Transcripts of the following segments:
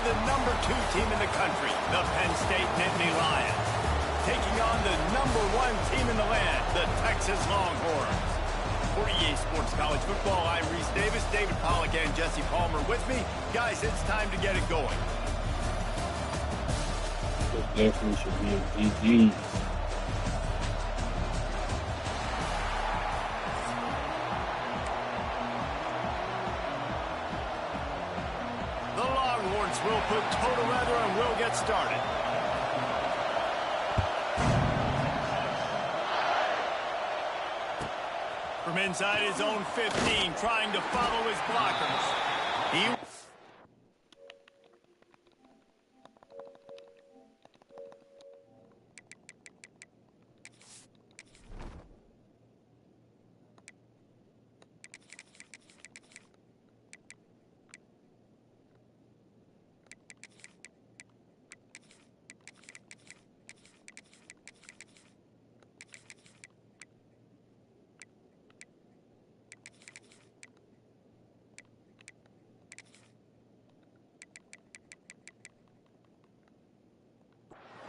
the #2 team in the country, the Penn State Nittany Lions, taking on the #1 team in the land, the Texas Longhorns. For EA Sports College Football, I'm Reese Davis, David Pollack, and Jesse Palmer with me. Guys, it's time to get it going. This definitely should be a GG. The Longhorns will put total weather and we'll get started. From inside his own 15, trying to follow his blockers.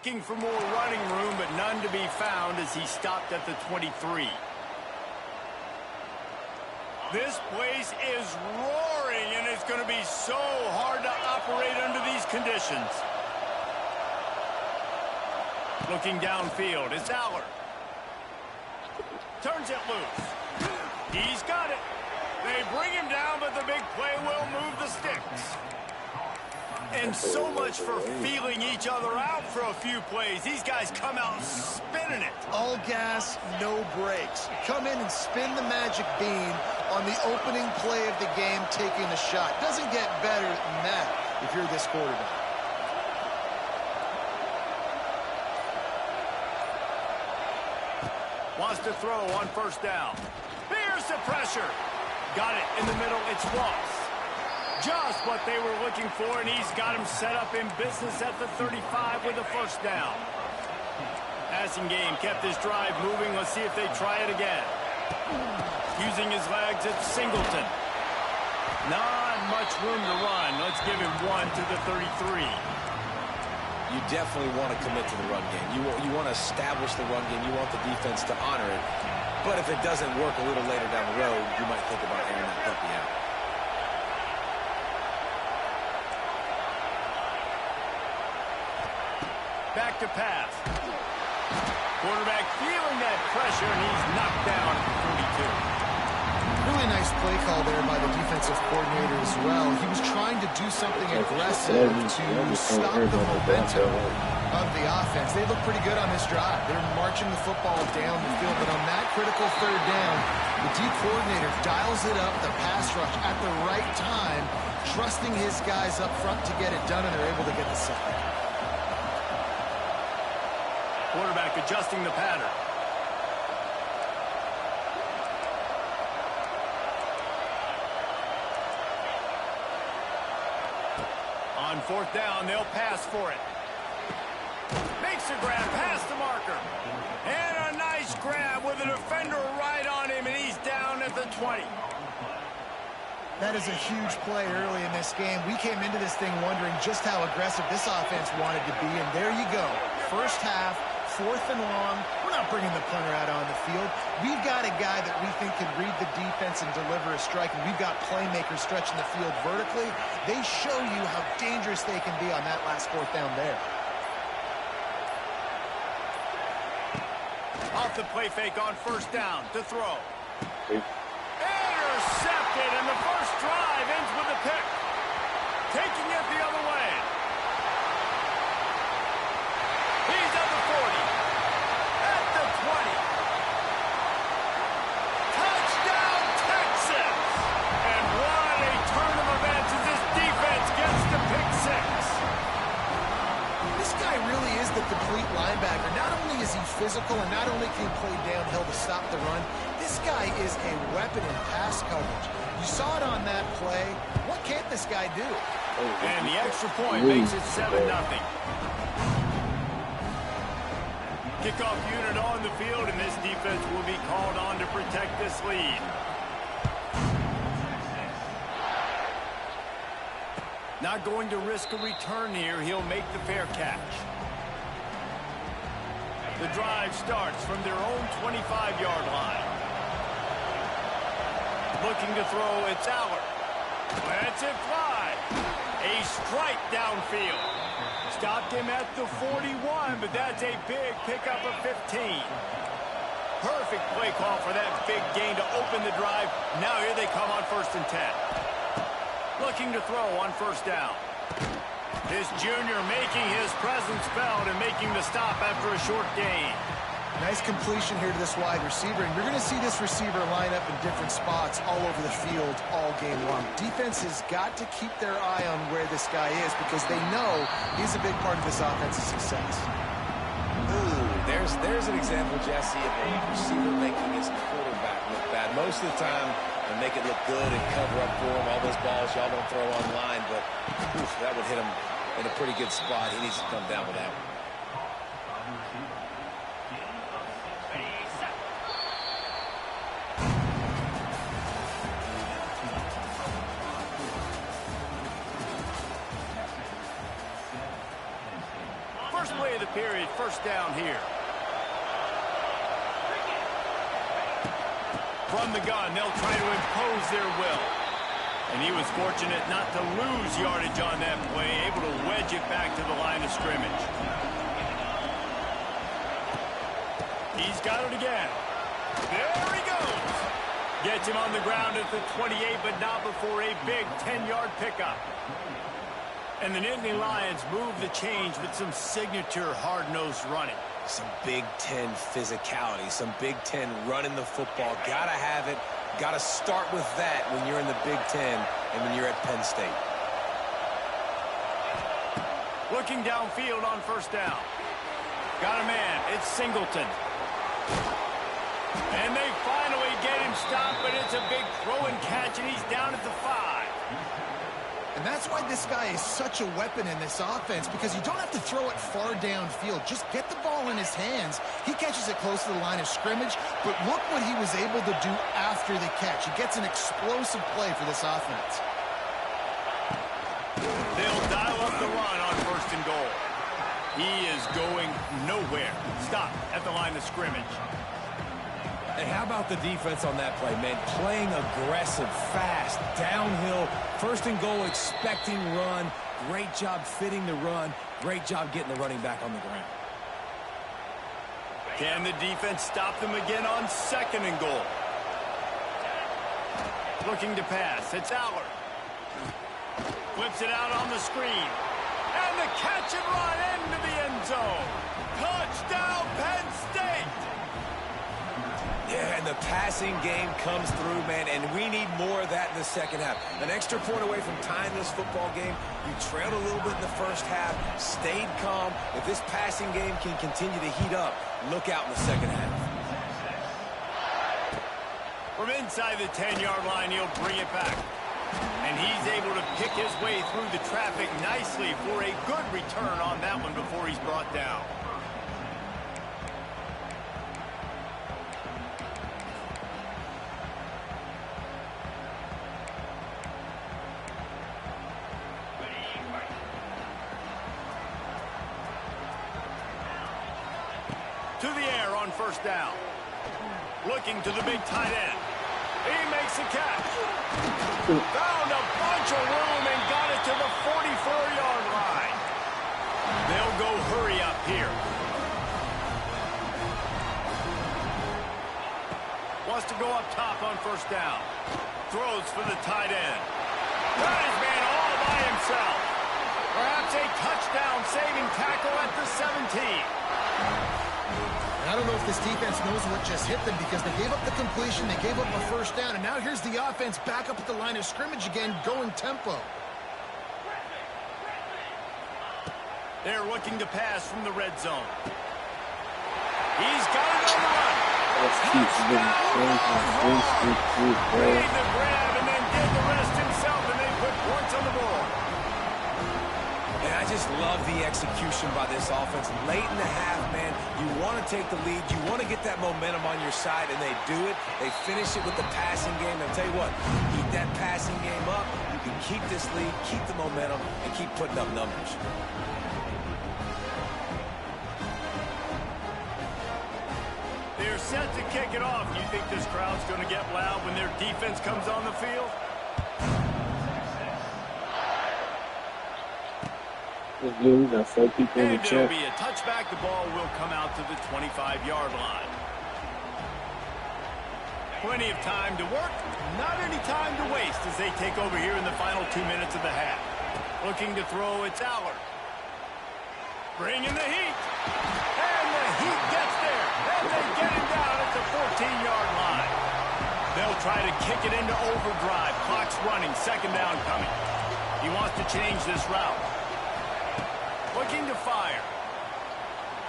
Looking for more running room, but none to be found as he stopped at the 23. This place is roaring, and it's going to be so hard to operate under these conditions. Looking downfield, it's Aller. Turns it loose. He's got it. They bring him down, but the big play will move the sticks. And so much for feeling each other out for a few plays. These guys come out spinning it. All gas, no brakes. Come in and spin the magic bean on the opening play of the game, taking a shot. Doesn't get better than that if you're this quarterback. Wants to throw on first down. Here's the pressure. Got it in the middle. It's Ross. Just what they were looking for, and he's got him set up in business at the 35 with a first down. Passing game kept his drive moving. Let's see if they try it again. Using his legs, it's Singleton. Not much room to run. Let's give him one to the 33. You definitely want to commit to the run game. You want to establish the run game. You want the defense to honor it. But if it doesn't work a little later down the road, you might think about airing that puppy out. Back to pass. Quarterback feeling that pressure, and he's knocked down at the 42. Really nice play call there by the defensive coordinator as well. He was trying to do something aggressive to stop the momentum of the offense. They look pretty good on this drive. They're marching the football down the field, but on that critical third down, the D coordinator dials it up, the pass rush at the right time, trusting his guys up front to get it done, and they're able to get the sack. Quarterback adjusting the pattern. On fourth down, they'll pass for it. Makes a grab past the marker. And a nice grab with a defender right on him, and he's down at the 20. That is a huge play early in this game. We came into this thing wondering just how aggressive this offense wanted to be, and there you go. First half, 4th and long. We're not bringing the punter out on the field. We've got a guy that we think can read the defense and deliver a strike, and we've got playmakers stretching the field vertically. They show you how dangerous they can be on that last 4th down there. Off the play fake on first down to throw. Intercepted, and the first drive ends with a pick. Taking it the other way. He's at the 40. At the 20. Touchdown, Texas! And what a turn of events as this defense gets to pick 6. This guy really is the complete linebacker. Not only is he physical, and not only can he play downhill to stop the run, this guy is a weapon in pass coverage. You saw it on that play. What can't this guy do? And the extra point makes it 7-0. Kickoff unit on the field, and this defense will be called on to protect this lead. Not going to risk a return here. He'll make the fair catch. The drive starts from their own 25-yard line. Looking to throw, it's Allard. Lets it fly. A strike downfield. Stopped him at the 41, but that's a big pickup of 15. Perfect play call for that big gain to open the drive. Now here they come on 1st and 10. Looking to throw on 1st down. This junior making his presence felt and making the stop after a short gain. Nice completion here to this wide receiver, and you're going to see this receiver line up in different spots all over the field all game long. Defense has got to keep their eye on where this guy is because they know he's a big part of this offense's success. Ooh, there's an example, Jesse, of a receiver making his quarterback look bad. Most of the time, they make it look good and cover up for him. All those balls y'all don't throw online, but oof, that would hit him in a pretty good spot. He needs to come down with that one. First play of the period, 1st down here. From the gun, they'll try to impose their will. And he was fortunate not to lose yardage on that play, able to wedge it back to the line of scrimmage. He's got it again. There he goes. Gets him on the ground at the 28, but not before a big 10-yard pickup. And the Nittany Lions move the change with some signature hard-nosed running. Some Big Ten physicality, some Big Ten running the football. Gotta have it. Gotta start with that when you're in the Big Ten and when you're at Penn State. Looking downfield on 1st down. Got a man. It's Singleton. And they finally get him stopped, but it's a big throw and catch, and he's down at the 5. And that's why this guy is such a weapon in this offense, because you don't have to throw it far downfield. Just get the ball in his hands. He catches it close to the line of scrimmage, but look what he was able to do after the catch. He gets an explosive play for this offense. They'll dial up the run on 1st and goal. He is going nowhere. Stop at the line of scrimmage. And how about the defense on that play, man? Playing aggressive, fast, downhill, 1st and goal, expecting run. Great job fitting the run. Great job getting the running back on the ground. Can the defense stop them again on 2nd and goal? Looking to pass. It's Allard. Flips it out on the screen. And the catch and run into the end zone. Touchdown, Penn State! Yeah, and the passing game comes through, man, and we need more of that in the 2nd half. An extra point away from tying this football game. You trailed a little bit in the 1st half, stayed calm. If this passing game can continue to heat up, look out in the 2nd half. From inside the 10-yard line, he'll bring it back. And he's able to pick his way through the traffic nicely for a good return on that one before he's brought down. To the air on 1st down. Looking to the big tight end. He makes a catch. Found a bunch of room and got it to the 44-yard line. They'll go hurry up here. Wants to go up top on 1st down. Throws for the tight end. Got his man all by himself. Perhaps a touchdown-saving tackle at the 17. I don't know if this defense knows what just hit them because they gave up the completion, they gave up a 1st down, and now here's the offense back up at the line of scrimmage again, going tempo. They're looking to pass from the red zone. He's got it on the run. Made the grab and then did the rest himself, and they put points on the board. And I just love the the execution by this offense. Late in the half, man, you want to take the lead. You want to get that momentum on your side, and they do it. They finish it with the passing game. And I'll tell you what, keep that passing game up. You can keep this lead, keep the momentum, and keep putting up numbers. They're set to kick it off. You think this crowd's going to get loud when their defense comes on the field? We got 4 people in the And check. it'll be a touchback. The ball will come out to the 25-yard line. Plenty of time to work. Not any time to waste as they take over here in the final 2 minutes of the half. Looking to throw, it's Aller. Bringing the heat. And the heat gets there. And they get him down at the 14-yard line. They'll try to kick it into overdrive. Clock's running. Second down coming. He wants to change this route. Looking to fire.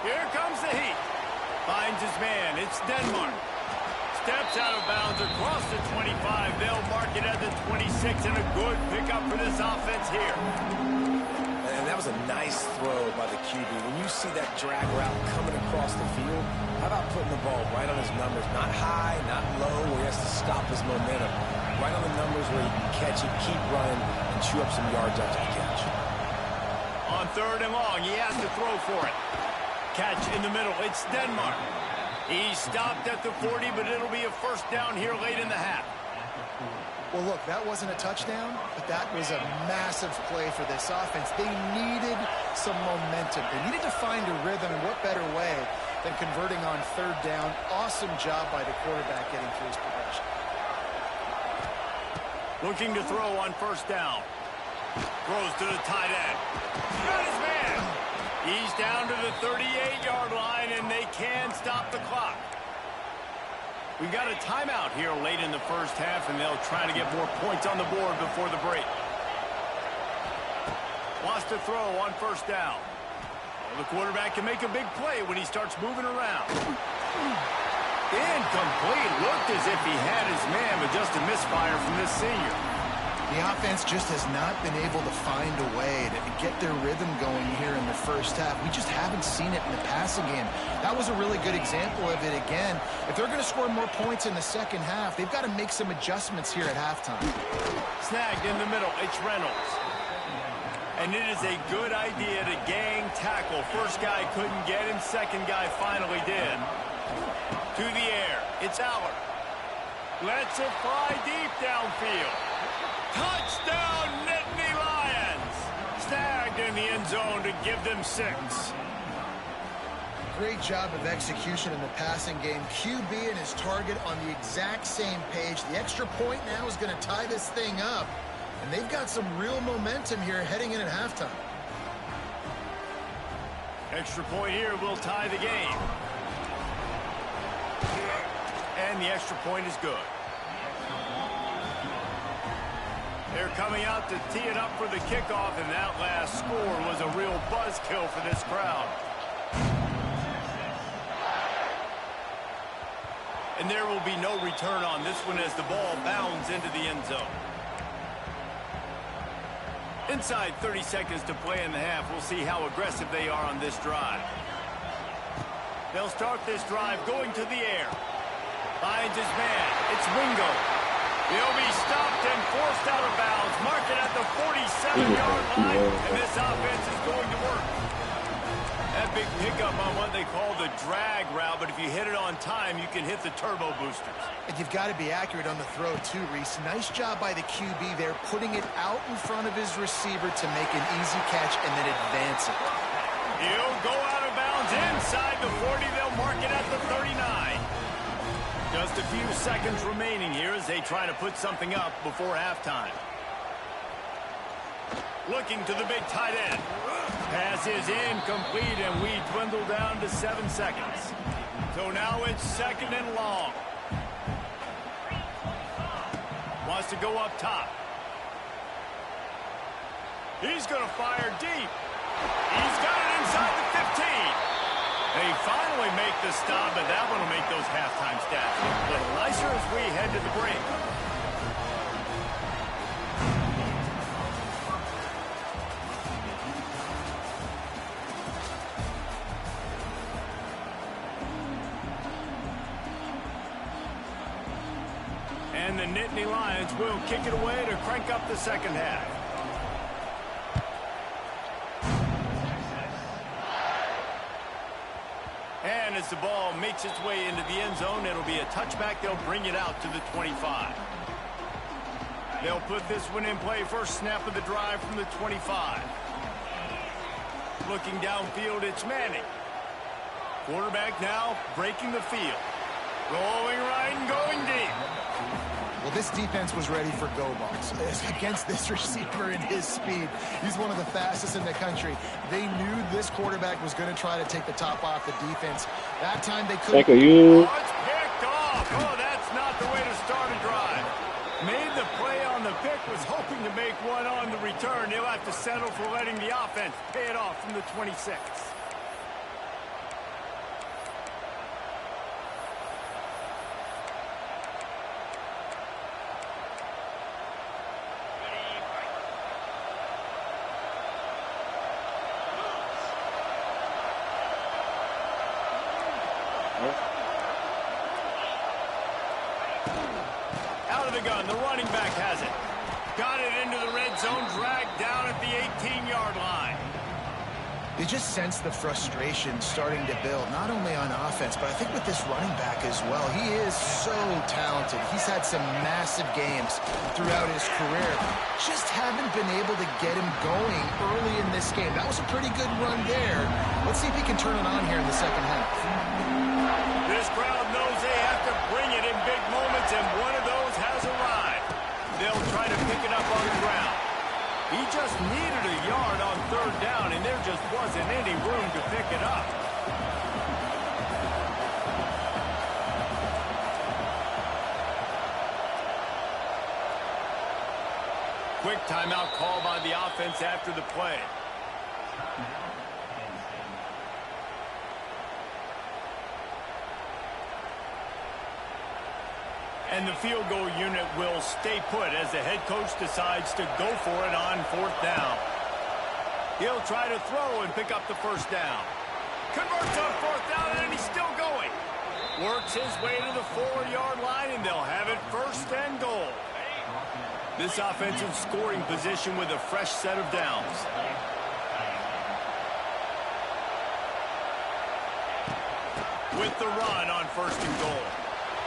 Here comes the heat. Finds his man. It's Denmark. Steps out of bounds across the 25. They'll mark it at the 26, and a good pickup for this offense here. And that was a nice throw by the QB. When you see that drag route coming across the field, how about putting the ball right on his numbers? Not high, not low, where he has to stop his momentum. Right on the numbers where he can catch it, keep running, and chew up some yards after the catch. On third and long, he has to throw for it. Catch in the middle. It's Denmark. He stopped at the 40, but it'll be a first down here late in the half. Well, look, that wasn't a touchdown, but that was a massive play for this offense. They needed some momentum. They needed to find a rhythm, and what better way than converting on third down. Awesome job by the quarterback getting through his progression. Looking to throw on first down. Throws to the tight end. Got his man. He's down to the 38-yard line, and they can stop the clock. We've got a timeout here late in the first half, and they'll try to get more points on the board before the break. Wants to throw on first down. Well, the quarterback can make a big play when he starts moving around. Incomplete. Looked as if he had his man, but just a misfire from this senior. The offense just has not been able to find a way to get their rhythm going here in the first half. We just haven't seen it in the passing game. That was a really good example of it again. If they're going to score more points in the second half, they've got to make some adjustments here at halftime. Snagged in the middle. It's Reynolds. And it is a good idea to gang tackle. First guy couldn't get him. Second guy finally did. To the air. It's Aller. Lets it fly deep downfield. Touchdown, Nittany Lions! Snagged in the end zone to give them 6. Great job of execution in the passing game. QB and his target on the exact same page. The extra point now is going to tie this thing up. And they've got some real momentum here heading in at halftime. Extra point here will tie the game. And the extra point is good. They're coming out to tee it up for the kickoff, and that last score was a real buzzkill for this crowd. And there will be no return on this one as the ball bounds into the end zone. Inside 30 seconds to play in the half. We'll see how aggressive they are on this drive. They'll start this drive going to the air. Finds his man. It's Wingo. He'll be stopped and forced out of bounds. Mark it at the 47-yard line, and this offense is going to work. That big pickup on what they call the drag route, but if you hit it on time, you can hit the turbo boosters. And you've got to be accurate on the throw, too, Reese. Nice job by the QB there, putting it out in front of his receiver to make an easy catch and then advance it. He'll go out of bounds inside the 40. They'll mark it at the 39. Just a few seconds remaining here as they try to put something up before halftime. Looking to the big tight end. Pass is incomplete, and we dwindle down to 7 seconds. So now it's second and long. Wants to go up top. He's going to fire deep. He's got it inside the 15. They finally make the stop, but that one will make those halftime stats look a little nicer as we head to the break. the Nittany Lions will kick it away to crank up the second half. And as the ball makes its way into the end zone, it'll be a touchback. They'll bring it out to the 25. They'll put this one in play. First snap of the drive from the 25. Looking downfield, it's Manning. Quarterback now breaking the field. Rolling right and going deep. Well, this defense was ready for go balls against this receiver and his speed. He's one of the fastest in the country. They knew this quarterback was going to try to take the top off the defense. That time they couldn't. Thank you. Oh, it's picked off. Oh, that's not the way to start a drive. Made the play on the pick, was hoping to make one on the return. He'll have to settle for letting the offense pay it off from the 26. Out of the gun, the running back has it. Got it into the red zone, dragged down at the 18-yard line. You just sense the frustration starting to build, not only on offense, but I think with this running back as well. He is so talented. He's had some massive games throughout his career. Just haven't been able to get him going early in this game. That was a pretty good run there. Let's see if he can turn it on here in the second half. This crowd knows they have to bring it in big moments, and one of those has arrived. They'll try to pick it up on the ground. He just needed a yard on third down, and there just wasn't any room to pick it up. Quick timeout call by the offense after the play. And the field goal unit will stay put as the head coach decides to go for it on fourth down. He'll try to throw and pick up the first down. Converts on fourth down, and he's still going. Works his way to the 4-yard line, and they'll have it first and goal. This offense in scoring position with a fresh set of downs. With the run on first and goal.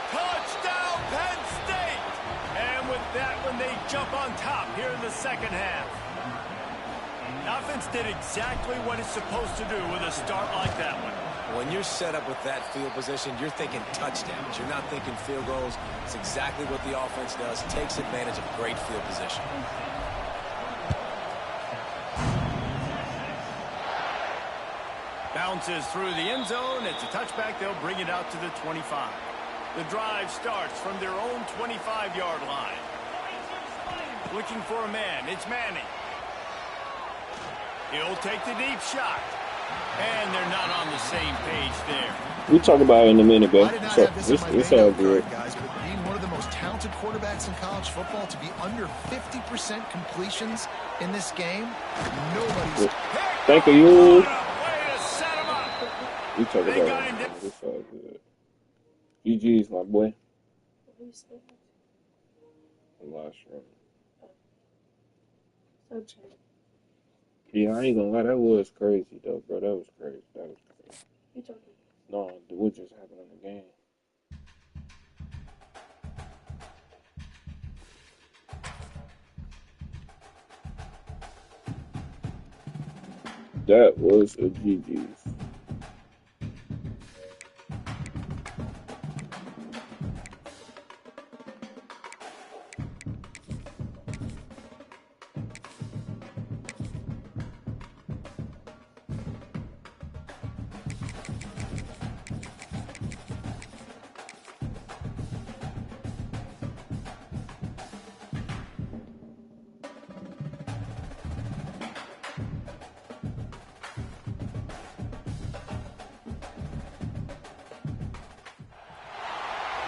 Touchdown, Penn State! And with that one, they jump on top here in the second half. The offense did exactly what it's supposed to do with a start like that one. When you're set up with that field position, you're thinking touchdowns. You're not thinking field goals. It's exactly what the offense does. Takes advantage of great field position. Bounces through the end zone. It's a touchback. They'll bring it out to the 25. The drive starts from their own 25-yard line. Looking for a man. It's Manning. He'll take the deep shot. And they're not on the same page there. We'll talk about it in a minute, bro. I did not have this in my It's bingo all good. card, guys, but being one of the most talented quarterbacks in college football, to be under 50% completions in this game, nobody's... Thank you. Way to set him up. We talk about They got it. him. It's all good. GG's, my boy. Last round. Yeah, I ain't gonna lie. That was crazy, though, bro. That was crazy. That was crazy. You talking? No, what just happened in the game? That was a GG's.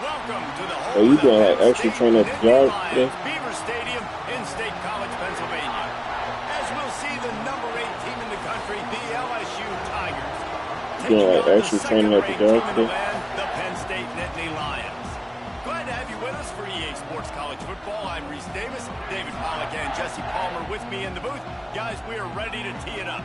Welcome to the Oh, you gonna have actually train at the job? Yeah. Beaver Stadium in State College, Pennsylvania. As we'll see the number 8 team in the country, the LSU Tigers. You gonna like actually train at the job? The Penn State Nittany Lions. Glad to have you with us for EA Sports College David Pollack and Jesse Palmer with me in the booth. Guys, we are ready to tee it up.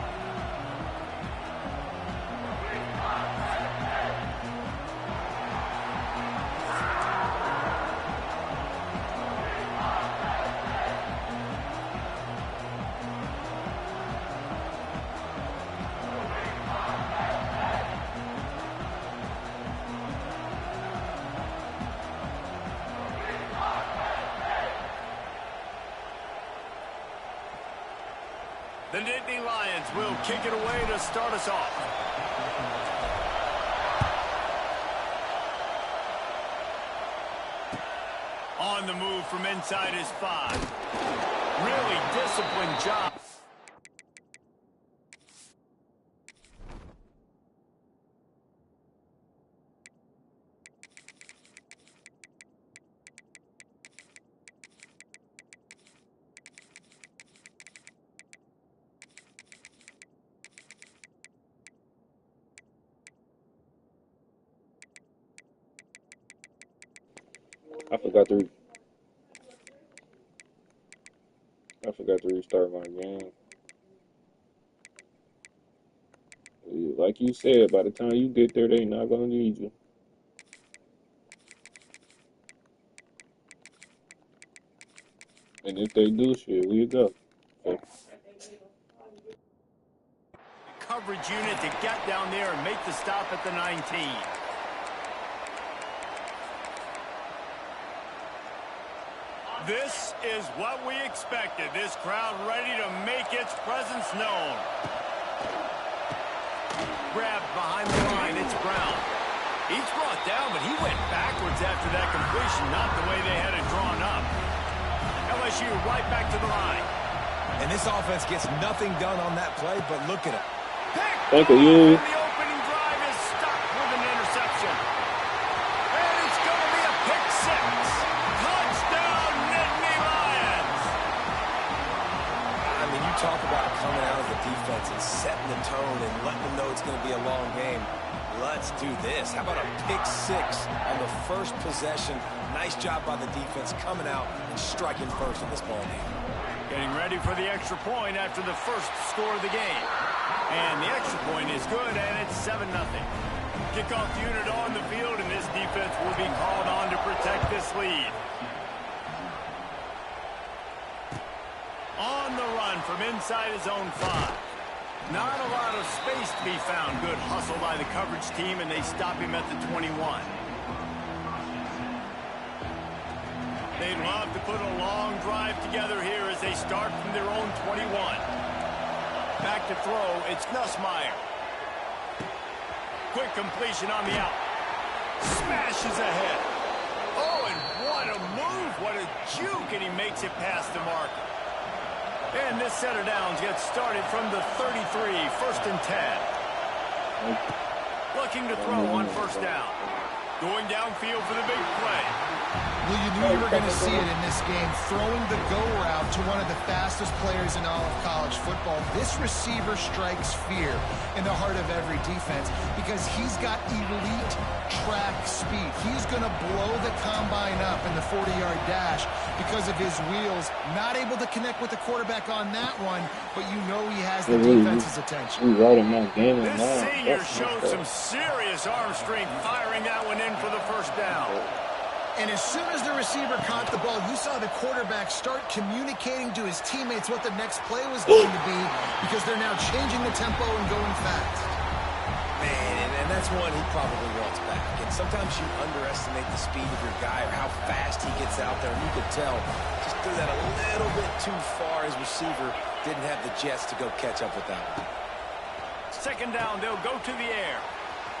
The Nittany Lions will kick it away to start us off. On the move from inside his 5. Really disciplined job. I forgot to restart my game. Like you said, by the time you get there, they not gonna need you. And if they do, shit, we go. So, Coverage unit to get down there and make the stop at the 19. This is what we expected. This crowd ready to make its presence known. Grabbed behind the line, it's Brown. He's brought down, but he went backwards after that completion, not the way they had it drawn up. LSU right back to the line. And this offense gets nothing done on that play, but look at it. thank you. And the opening drive is stopped with an interception. And it's going to be a pick 6. Touchdown, Nittany Lions. I mean, you talk about coming out of the defense and setting the tone and letting them know it's going to be a long game. Let's do this. How about a pick 6 on the first possession? Nice job by the defense coming out and striking first in this ball game. Getting ready for the extra point after the first score of the game. And the extra point is good, and it's 7-0. Kickoff unit on the field, and this defense will be called on to protect this lead. On the run from inside his own 5. Not a lot of space to be found. Good hustle by the coverage team, and they stop him at the 21. They'd love to put a long drive together here as they start from their own 21. Back to throw, it's Nussmeier. Quick completion on the out. Smashes ahead. Oh, and what a move, what a juke, and he makes it past the marker. And this set of downs gets started from the 33, 1st and 10. Looking to throw on first down. Going downfield for the big play. Well, you knew you were going to see it in this game, throwing the go route to one of the fastest players in all of college football. This receiver strikes fear in the heart of every defense because he's got elite track speed. He's going to blow the combine up in the 40-yard dash because of his wheels. Not able to connect with the quarterback on that one, but you know he has the defense's attention. This senior showed some serious arm strength firing that one in for the first down. And as soon as the receiver caught the ball, you saw the quarterback start communicating to his teammates what the next play was going to be because they're now changing the tempo and going fast. Man, and that's one he probably wants back. And sometimes you underestimate the speed of your guy or how fast he gets out there. And you could tell just threw that a little bit too far. His receiver didn't have the jets to go catch up with that one. Second down, they'll go to the air.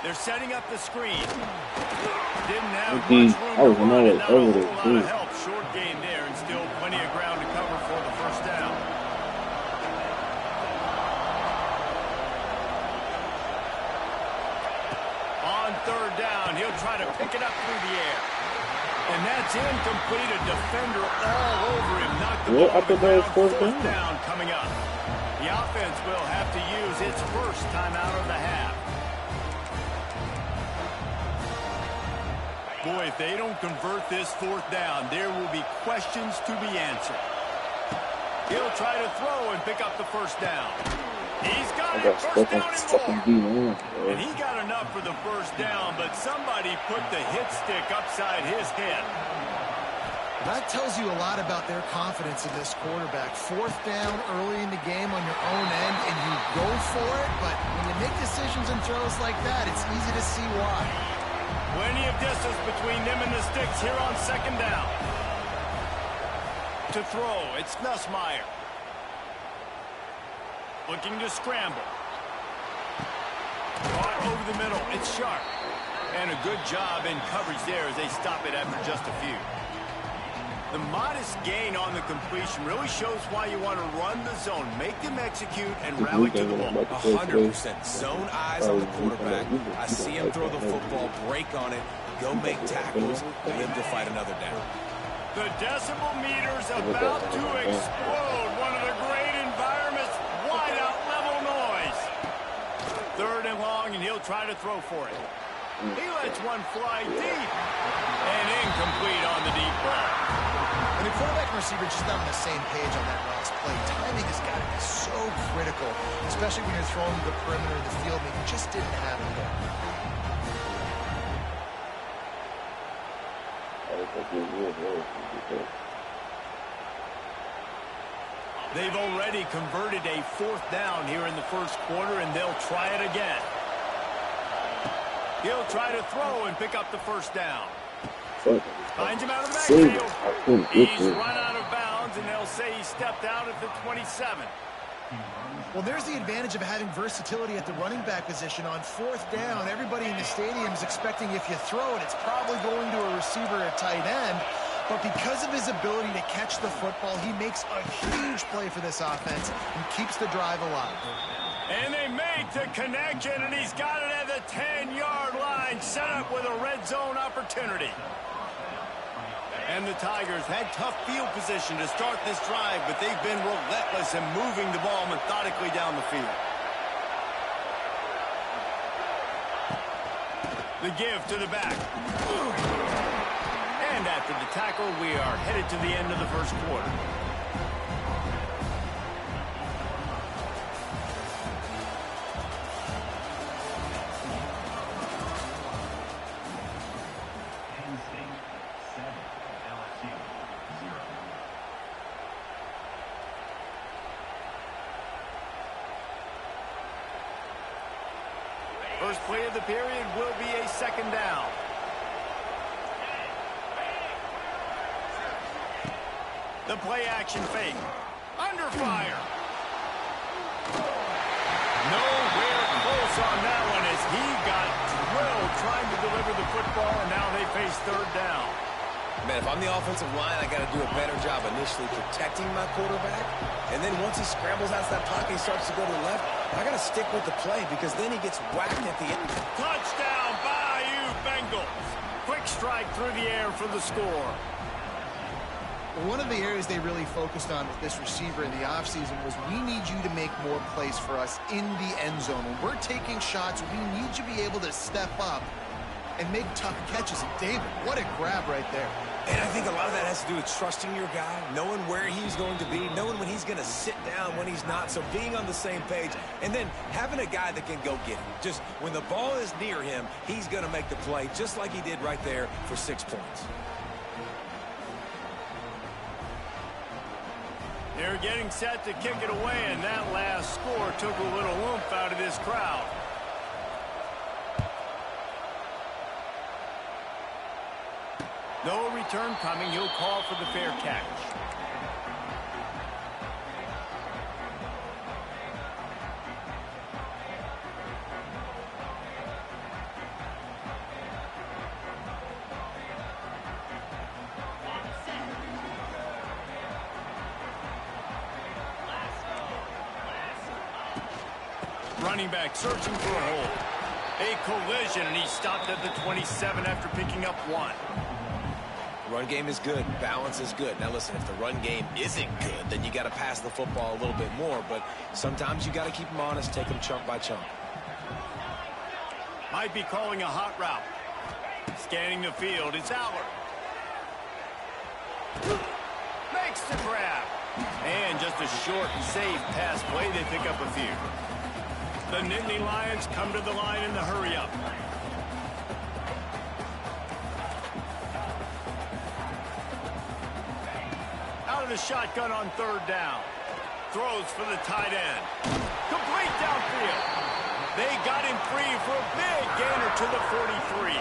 They're setting up the screen. Didn't have much room to run and not a whole lot of help. Short gain there and still plenty of ground to cover for the first down. On third down, he'll try to pick it up through the air. And that's incomplete. A defender all over him. Knocked the ball on the ground. Fourth down coming up. The offense will have to use its first timeout of the half. Boy, if they don't convert this fourth down, there will be questions to be answered. He'll try to throw and pick up the first down. He's got I it. got First stuck on down and fucking more. D1. And he got enough for the first down, but somebody put the hit stick upside his head. That tells you a lot about their confidence in this quarterback. Fourth down early in the game on your own end, and you go for it, but when you make decisions and throws like that, it's easy to see why. Plenty of distance between them and the sticks here on second down. To throw, it's Nussmeier. Looking to scramble. Caught over the middle. It's Sharp. And a good job in coverage there as they stop it after just a few. The modest gain on the completion really shows why you want to run the zone. Make them execute and rally to the ball. 100%. Zone eyes on the quarterback. I see him throw the football, break on it, go make tackles, live to fight another down. The decibel meter's about to explode. One of the great environments. Wide out level noise. Third and long, and he'll try to throw for it. He lets one fly deep. And incomplete on the deep ball. When the quarterback and receiver just not on the same page on that last play, timing has got to be so critical, especially when you're throwing to the perimeter of the field, and it just didn't happen there. They've already converted a fourth down here in the first quarter, and they'll try it again. He'll try to throw and pick up the first down. Finds him out of the backfield. He's run out of bounds, and they'll say he stepped out at the 27. Well, there's the advantage of having versatility at the running back position. On fourth down, everybody in the stadium is expecting if you throw it, it's probably going to a receiver at tight end. But because of his ability to catch the football, he makes a huge play for this offense and keeps the drive alive. And they make the connection, and he's got it at the 10-yard line, set up with a red zone opportunity. And the Tigers had tough field position to start this drive, but they've been relentless in moving the ball methodically down the field. The give to the back. And after the tackle, we are headed to the end of the first quarter. First play of the period will be a second down. The play action fake. Under fire. Nowhere close on that one as he got drilled trying to deliver the football, and now they face third down. Man, if I'm the offensive line, I got to do a better job initially protecting my quarterback. And then once he scrambles out of that pocket, he starts to go to the left, I got to stick with the play because then he gets whacked at the end. Touchdown, Bayou Bengals. Quick strike through the air for the score. One of the areas they really focused on with this receiver in the offseason was we need you to make more plays for us in the end zone. When we're taking shots, we need you to be able to step up and make tough catches. And David, what a grab right there. And I think a lot of that has to do with trusting your guy, knowing where he's going to be, knowing when he's going to sit down, when he's not, so being on the same page, and then having a guy that can go get him. Just when the ball is near him, he's going to make the play, just like he did right there for 6 points. They're getting set to kick it away, and that last score took a little oomph out of this crowd. No return coming. He'll call for the fair catch. Running back searching for a hole. A collision, and he stopped at the 27 after picking up 1. Run game is good. Balance is good. Now, listen, if the run game isn't good, then you got to pass the football a little bit more. But sometimes you got to keep them honest, take them chunk by chunk. Might be calling a hot route. Scanning the field, it's Aller. Makes the grab. And just just a short, safe pass play. They pick up a few. The Nittany Lions come to the line in the hurry-up. Out of the shotgun on third down. Throws for the tight end. Complete downfield. They got him free for a big gainer to the 43.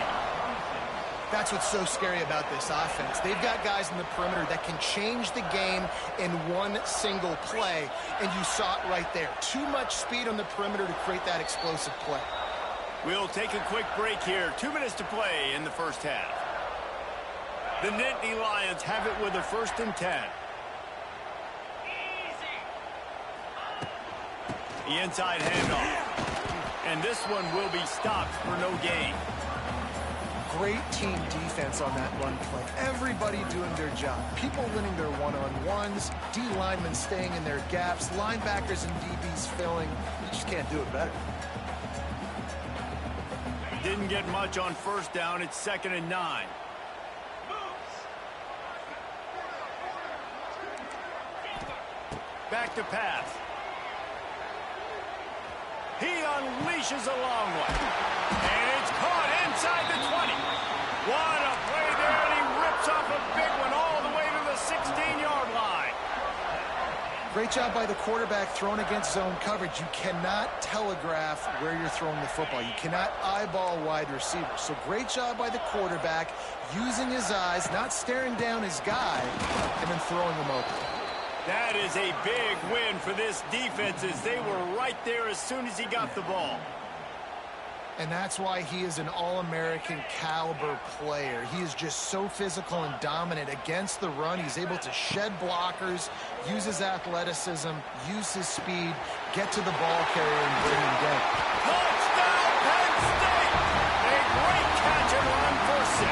That's what's so scary about this offense. They've got guys in the perimeter that can change the game in one single play, and you saw it right there. Too much speed on the perimeter to create that explosive play. We'll take a quick break here. 2 minutes to play in the first half. The Nittany Lions have it with a 1st and 10. The inside handoff. And this one will be stopped for no gain. Great team defense on that run play. Everybody doing their job. People winning their one-on-ones, D linemen staying in their gaps, linebackers and DBs filling. You just can't do it better. Didn't get much on 1st down. It's 2nd and 9. Back to pass. He unleashes a long one. And it's caught inside the 20. What a play there, and he rips off a big one all the way to the 16-yard line. Great job by the quarterback throwing against zone coverage. You cannot telegraph where you're throwing the football. You cannot eyeball wide receivers. So great job by the quarterback using his eyes, not staring down his guy, and then throwing him open. That is a big win for this defense as they were right there as soon as he got the ball. And that's why he is an All-American caliber player. He is just so physical and dominant against the run. He's able to shed blockers, use his athleticism, use his speed, get to the ball carrier and bring him down. Touchdown, Penn State! A great catch and run for 6.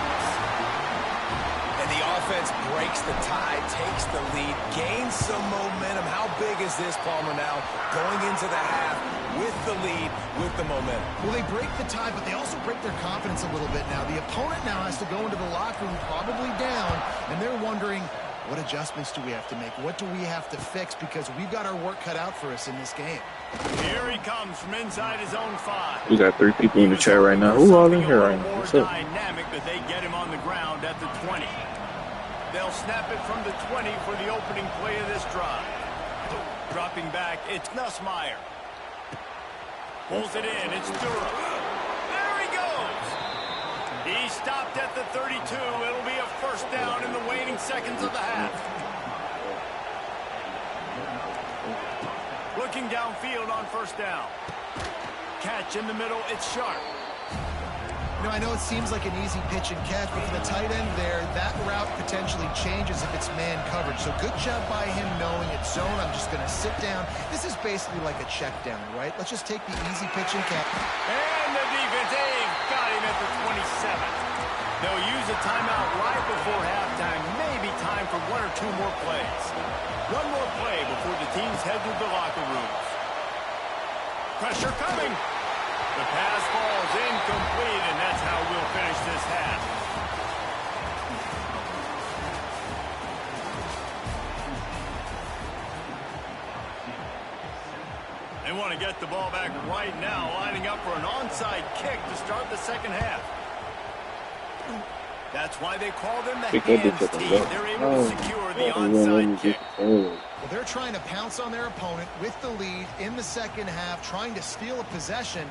And the offense breaks the tie, takes the lead, gains some momentum. How big is this, Palmer, now going into the half with the lead, with the momentum? Well, they break the tie, but they also break their confidence a little bit now. The opponent now has to go into the locker room probably down, and they're wondering, what adjustments do we have to make? What do we have to fix? Because we've got our work cut out for us in this game. Here he comes from inside his own 5. We got 3 people in the chat right now. Who all in here right now? What's up? Dynamic that they get him on the ground at the 20. They'll snap it from the 20 for the opening play of this drive. Dropping back, it's Nussmeier. Pulls it in, it's Durham. There he goes. He stopped at the 32. It'll be a 1st down in the waning seconds of the half. Looking downfield on 1st down. Catch in the middle, it's Sharp. You know, I know it seems like an easy pitch and catch, but for the tight end there, that route potentially changes if it's man coverage. So good job by him knowing it's zone. I'm just going to sit down. This is basically like a check down, right? Let's just take the easy pitch and catch. And the defense, they've got him at the 27. They'll use a timeout right before halftime. Maybe time for 1 or 2 more plays. One more play before the teams head to the locker rooms. Pressure coming. The pass falls incomplete, and that's how we'll finish this half. They want to get the ball back right now, lining up for an onside kick to start the 2nd half. That's why they call them the hands team. They're able to secure the onside kick. Well, they're trying to pounce on their opponent with the lead in the 2nd half, trying to steal a possession,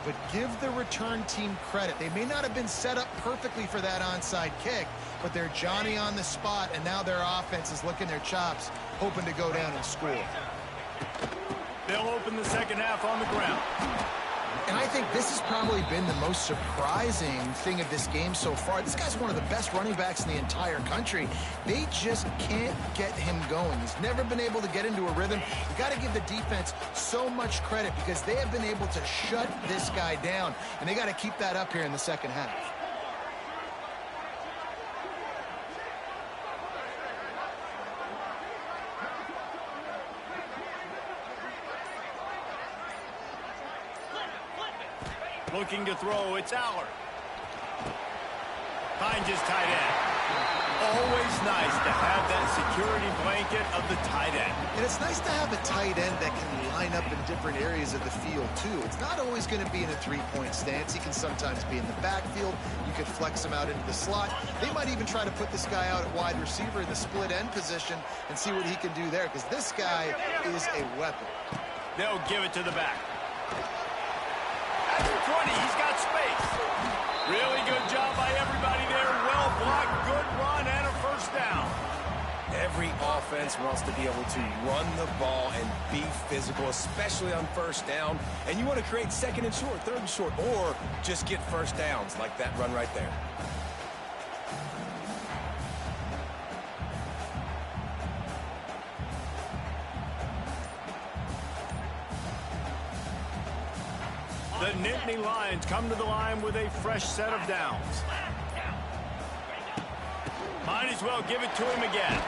but give the return team credit. They may not have been set up perfectly for that onside kick, but they're Johnny on the spot, and now their offense is licking their chops, hoping to go down and score. They'll open the 2nd half on the ground. And I think this has probably been the most surprising thing of this game so far. This guy's one of the best running backs in the entire country. They just can't get him going. He's never been able to get into a rhythm. You got to give the defense so much credit because they have been able to shut this guy down. And they got to keep that up here in the 2nd half. Looking to throw, it's Allard. Finds his tight end. Always nice to have that security blanket of the tight end. And it's nice to have a tight end that can line up in different areas of the field, too. It's not always going to be in a three-point stance. He can sometimes be in the backfield. You could flex him out into the slot. They might even try to put this guy out at wide receiver in the split end position and see what he can do there, because this guy is a weapon. They'll give it to the back. At the 20, he's got space. Really good job by everybody there. Well blocked, good run, and a first down. Every offense wants to be able to run the ball and be physical, especially on first down. And you want to create second and short, third and short, or just get first downs like that run right there. The Nittany Lions come to the line with a fresh set of downs. Might as well give it to him again.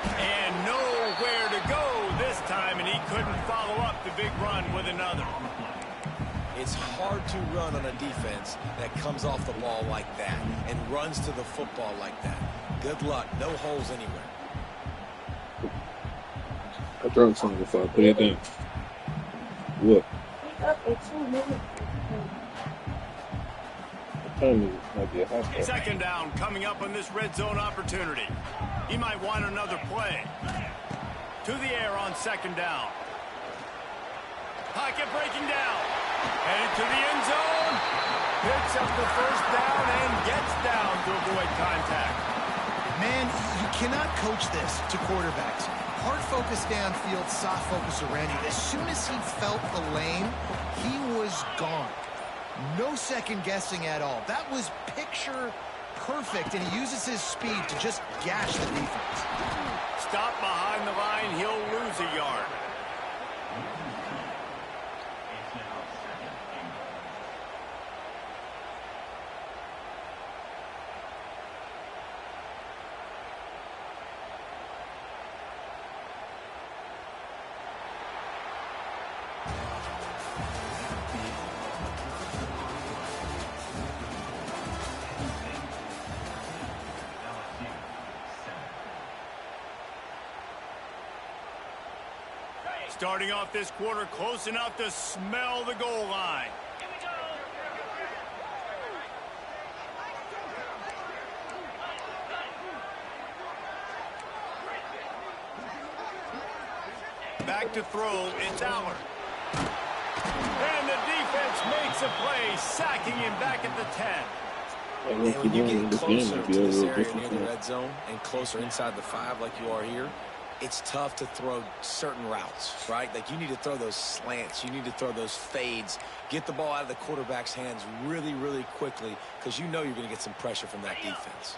And nowhere to go this time, and he couldn't follow up the big run with another. It's hard to run on a defense that comes off the ball like that and runs to the football like that. Good luck. No holes anywhere. I dropped something before I put it down. What? Might be a hot spot. Second down coming up on this red zone opportunity. He might want another play. To the air on second down. Pocket breaking down. Headed to the end zone. Picks up the first down and gets down to avoid contact. Man, you cannot coach this to quarterbacks. Hard focus downfield, soft focus around you. As soon as he felt the lane, he was gone. No second guessing at all. That was picture perfect, and he uses his speed to just gash the defense. Stop behind the line, he'll lose a yard. Starting off this quarter close enough to smell the goal line. Back to throw, it's Aller. And the defense makes a play, sacking him back at the 10. And when you get closer to this area near the red zone and closer inside the 5 like you are here, it's tough to throw certain routes, right? Like you need to throw those slants. You need to throw those fades. Get the ball out of the quarterback's hands really, really quickly because you know you're going to get some pressure from that defense.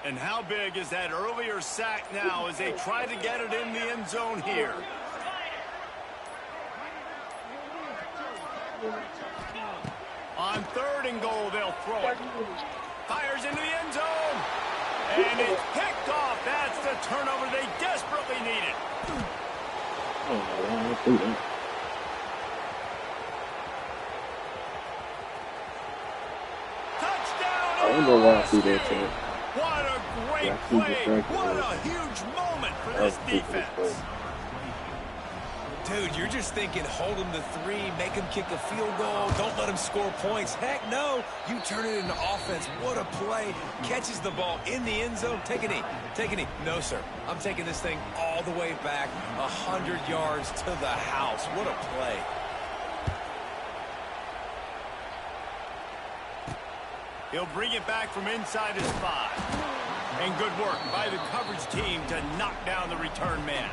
And how big is that earlier sack now as they try to get it in the end zone here? On third and goal, they'll throw it. Fires into the end zone. And it's picked off. That's the turnover they desperately needed. Touchdown! I don't know why I see that shit. What a great play. What a huge moment for this defense. Dude, you're just thinking, hold him to 3, make him kick a field goal, don't let him score points. Heck no, you turn it into offense. What a play. Catches the ball in the end zone. Take a knee. Take a knee. No, sir. I'm taking this thing all the way back 100 yards to the house. What a play. He'll bring it back from inside his 5. And good work by the coverage team to knock down the return man.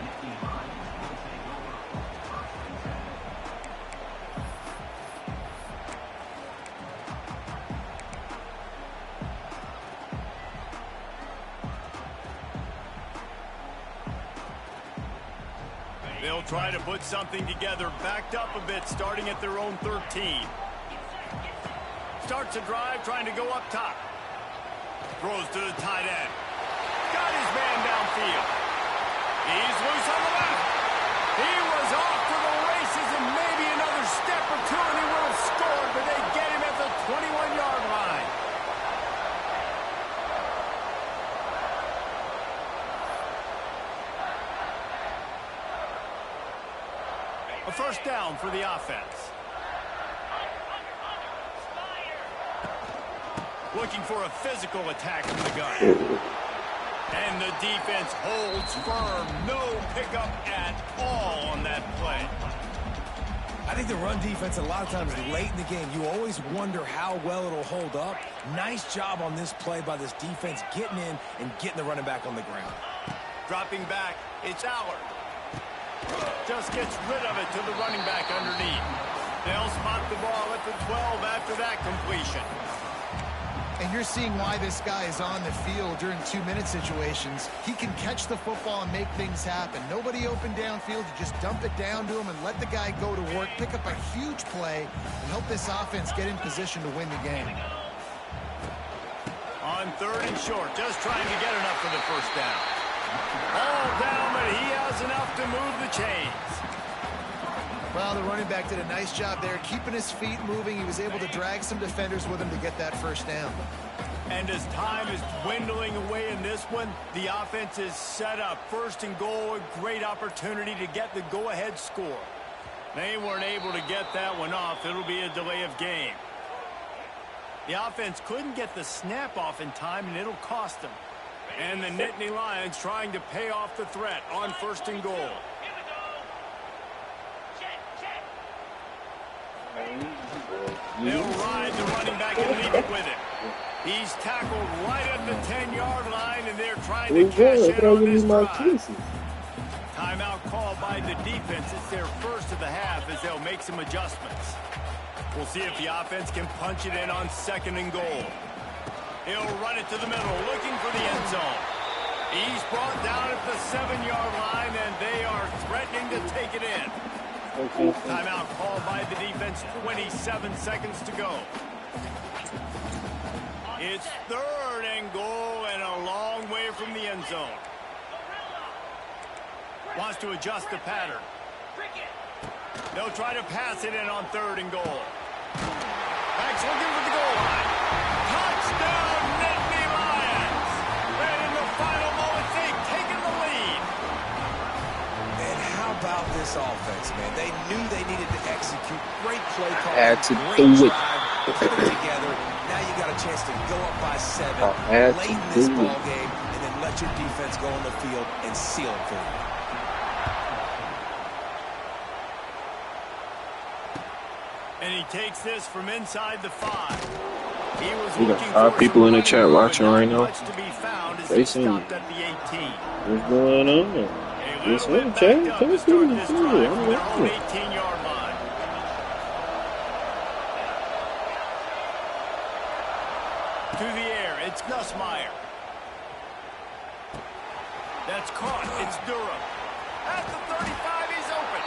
They'll try to put something together, backed up a bit, starting at their own 13. Starts a drive, trying to go up top. Throws to the tight end. Got his man downfield. He's loose on the left. He was off to the races, and maybe another step or two, and he would have scored, but they get him at the 21-yard line. A first down for the offense. Looking for a physical attack from the gun. And the defense holds firm. No pickup at all on that play. I think the run defense, a lot of times late in the game, you always wonder how well it'll hold up. Nice job on this play by this defense, getting in and getting the running back on the ground. Dropping back, it's Allard. Just gets rid of it to the running back underneath. They'll spot the ball at the 12 after that completion. And you're seeing why this guy is on the field during 2-minute situations. He can catch the football and make things happen. Nobody open downfield. You just dump it down to him and let the guy go to work, pick up a huge play, and help this offense get in position to win the game. On 3rd and short, just trying to get enough for the first down. All down, but he has enough to move the chains. Well, the running back did a nice job there, keeping his feet moving. He was able to drag some defenders with him to get that first down. And as time is dwindling away in this one, the offense is set up. 1st and goal, a great opportunity to get the go-ahead score. They weren't able to get that one off. It'll be a delay of game. The offense couldn't get the snap off in time, and it'll cost them. And the Nittany Lions trying to pay off the threat on 1st and goal. They'll ride the running back and leave it with him. He's tackled right at the 10-yard line, and they're trying to cash in on this drive. Timeout called by the defense. It's their first of the half as they'll make some adjustments. We'll see if the offense can punch it in on 2nd and goal. He'll run it to the middle, looking for the end zone. He's brought down at the 7-yard line, and they are threatening to take it in. Timeout called by the defense, 27 seconds to go. It's 3rd and goal and a long way from the end zone. Wants to adjust the pattern. They'll try to pass it in on 3rd and goal. Backs looking for the goal line. Touchdown, Nittany Lions! And in the final moments, they've taken the lead. And how about this offense, man? They knew they needed to execute. Great play call. Had to great do it. drive, put it together. Now you got a chance to go up by 7 late in this ball game, and then let your defense go on the field and seal it for you. And he takes this from inside the 5. He was We got looking 5 for people in the some chat room, watching but not right now. much to be found as They he seen stopped at the 18. What's going on? A Yes, little bit sir. backed up to start this drive from their own 18-yard line. To the air, it's Nussmeier. That's caught. It's Durham. At the 35, he's open.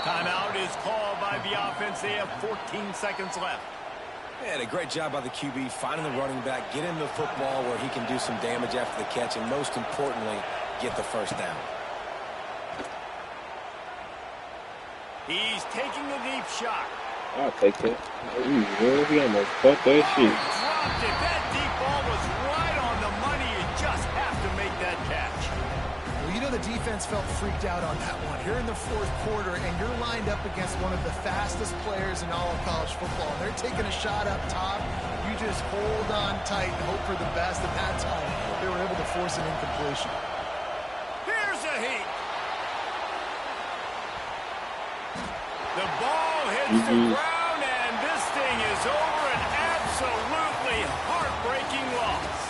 Timeout is called by the offense. They have 14 seconds left. And a great job by the QB finding the running back, get him the football where he can do some damage after the catch, and most importantly, get the first down. He's taking the deep shot. I'll take that. He almost caught that shit. Dropped it. That deep ball was right on the money. You just have to make that catch. Well, you know the defense felt freaked out on that one. You're in the 4th quarter, and you're lined up against one of the fastest players in all of college football. They're taking a shot up top. You just hold on tight and hope for the best. At that time, they were able to force an incompletion. Here's a heat. The ball hits the ground, and this thing is over. An absolutely heartbreaking loss.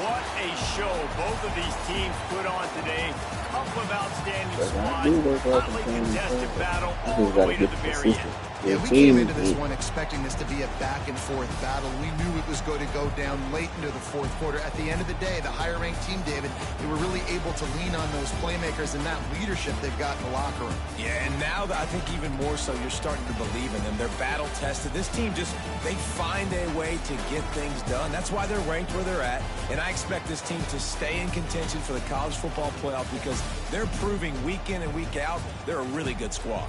What a show both of these teams put on today. Couple of outstanding squads. Hotly contested battle all the way to the very end. Yeah, we came into this one expecting this to be a back-and-forth battle. We knew it was going to go down late into the 4th quarter. At the end of the day, the higher-ranked team, David, they were really able to lean on those playmakers and that leadership they've got in the locker room. Yeah, and now I think even more so, you're starting to believe in them. They're battle-tested. This team they find a way to get things done. That's why they're ranked where they're at, and I expect this team to stay in contention for the college football playoff because they're proving week in and week out they're a really good squad.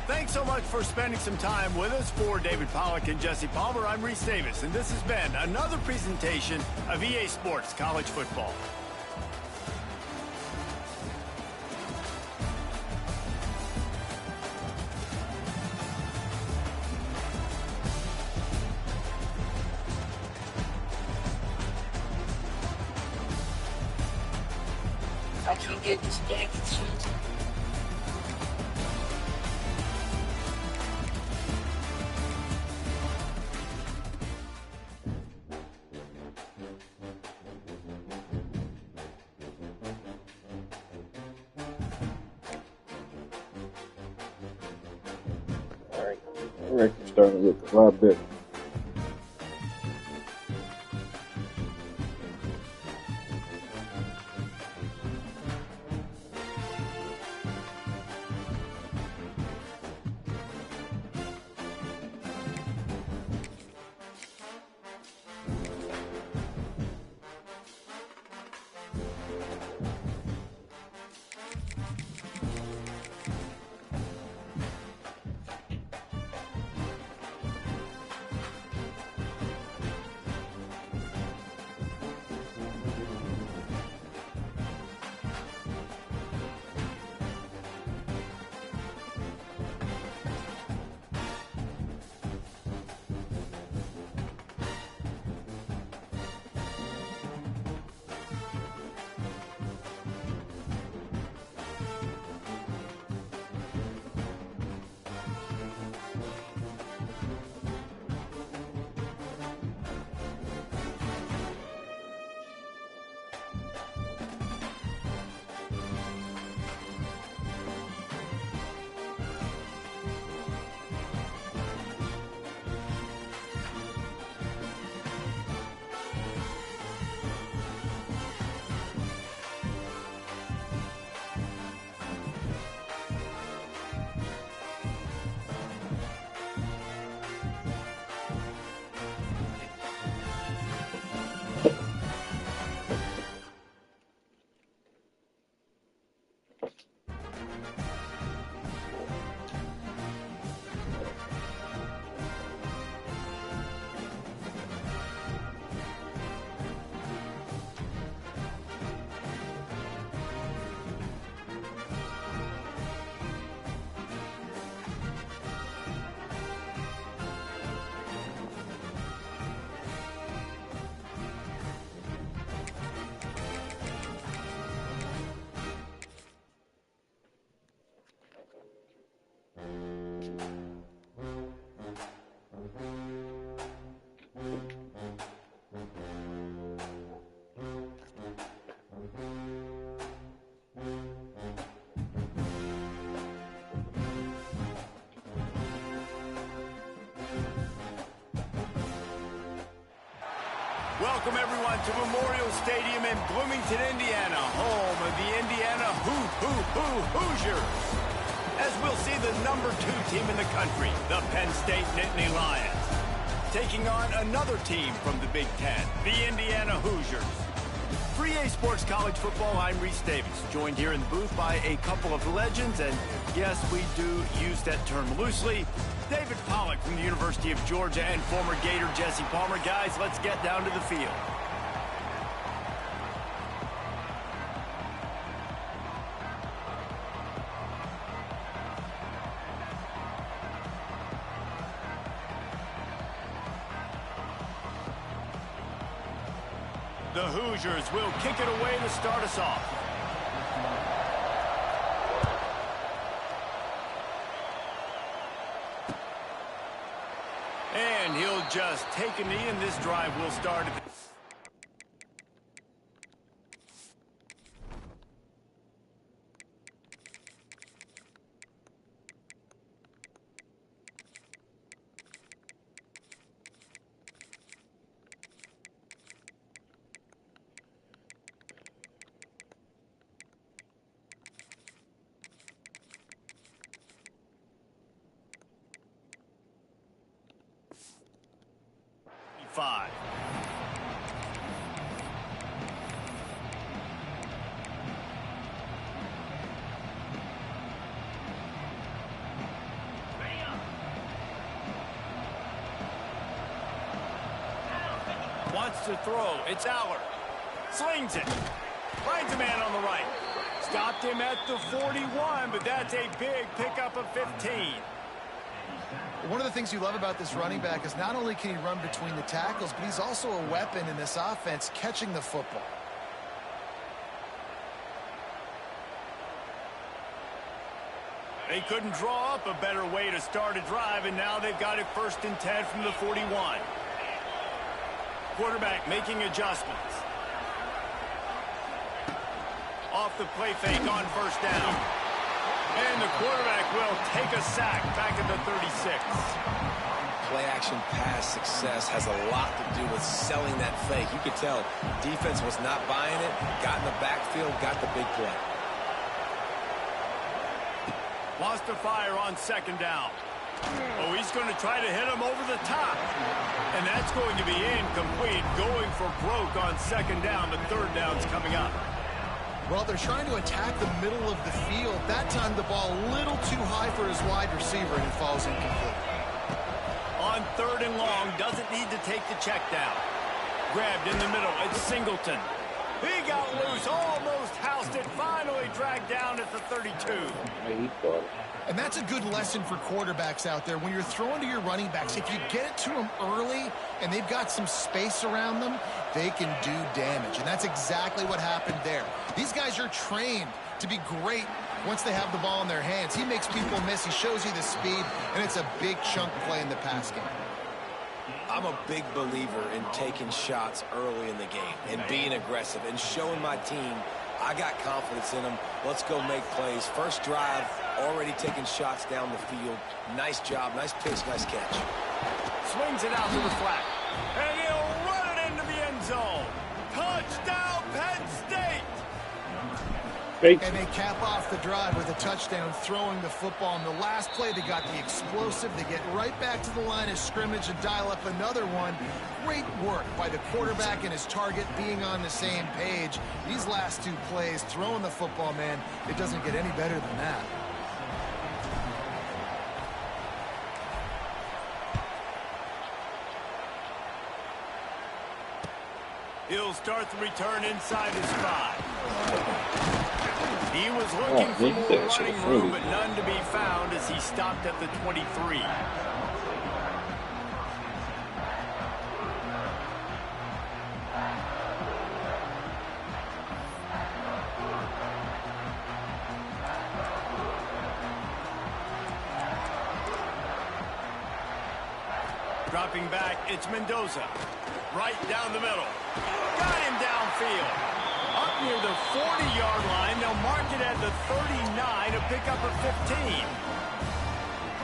Thanks so much for spending some time with us. For David Pollack and Jesse Palmer, I'm Reese Davis, and this has been another presentation of EA Sports College Football. Alright, the record's starting to look a lot better. Welcome, everyone, to Memorial Stadium in Bloomington, Indiana, home of the Indiana Hoosiers. As we'll see the #2 team in the country, the Penn State Nittany Lions, taking on another team from the Big Ten, the Indiana Hoosiers. For EA Sports College Football, I'm Reese Davis, joined here in the booth by a couple of legends, and yes, we do use that term loosely. David Pollack from the University of Georgia and former Gator Jesse Palmer. Guys, let's get down to the field. The Hoosiers will kick it away to start us off. And he'll just take a knee, and this drive will start at the... Five. Wants to throw. It's Aller. Slings it. Finds a man on the right. Stopped him at the 41, but that's a big pickup of 15. One of the things you love about this running back is not only can he run between the tackles, but he's also a weapon in this offense catching the football. They couldn't draw up a better way to start a drive, and now they've got it 1st and 10 from the 41. Quarterback making adjustments. Off the play fake on 1st down. And the quarterback will take a sack back at the 36. Play-action pass success has a lot to do with selling that fake. You could tell defense was not buying it, got in the backfield, got the big play. Wants to fire on 2nd down. Oh, he's going to try to hit him over the top. And that's going to be incomplete, going for broke on 2nd down. The 3rd down's coming up. Well, they're trying to attack the middle of the field. That time the ball a little too high for his wide receiver, and it falls incomplete. On 3rd and long, doesn't need to take the check down. Grabbed in the middle, it's Singleton. He got loose, almost housed it, finally dragged down at the 32. He caught it. And that's a good lesson for quarterbacks out there. When you're throwing to your running backs, if you get it to them early and they've got some space around them, they can do damage. And that's exactly what happened there. These guys are trained to be great once they have the ball in their hands. He makes people miss. He shows you the speed, and it's a big chunk play in the pass game. I'm a big believer in taking shots early in the game and being aggressive and showing my team I got confidence in them. Let's go make plays. First drive, already taking shots down the field. Nice job, nice pitch, nice catch. Swings it out to the flat. And he'll run it into the end zone. Touchdown, Penn State! And they cap off the drive with a touchdown, throwing the football. On the last play, they got the explosive. They get right back to the line of scrimmage and dial up another one. Great work by the quarterback and his target being on the same page. These last 2 plays, throwing the football, man, it doesn't get any better than that. He'll start the return inside his 5. He was looking for more running room, but none to be found as he stopped at the 23. Dropping back, it's Mendoza. Right down the middle. Got him downfield. Up near the 40-yard line, they'll mark it at the 39 to pick up a 15.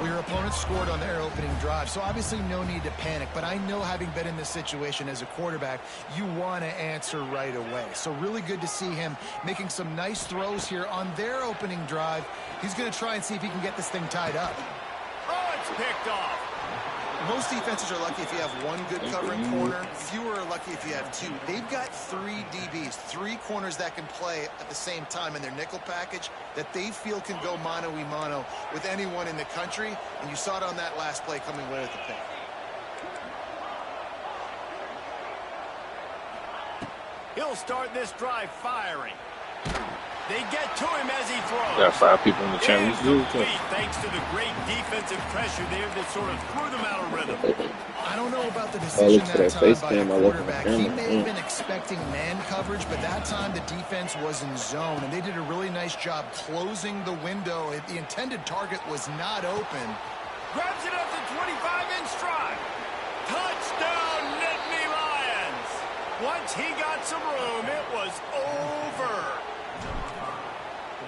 Well, your opponent scored on their opening drive, so obviously no need to panic. But I know, having been in this situation as a quarterback, you want to answer right away. So really good to see him making some nice throws here on their opening drive. He's going to try and see if he can get this thing tied up. Oh, it's picked off. Most defenses are lucky if you have one good covering corner. Fewer are lucky if you have 2. They've got 3 DBs, 3 corners that can play at the same time in their nickel package that they feel can go mano-a-mano with anyone in the country. And you saw it on that last play coming right at the pick. He'll start this drive firing. They get to him as he throws. Got 5 people in the challenge. Thanks to the great defensive pressure there that sort of threw them out of rhythm. I don't know about the decision that time by the quarterback. He may have been expecting man coverage, but that time the defense was in zone, and they did a really nice job closing the window. The intended target was not open. Grabs it at the 25-inch stride. Touchdown, Nittany Lions. Once he got some room, it was over.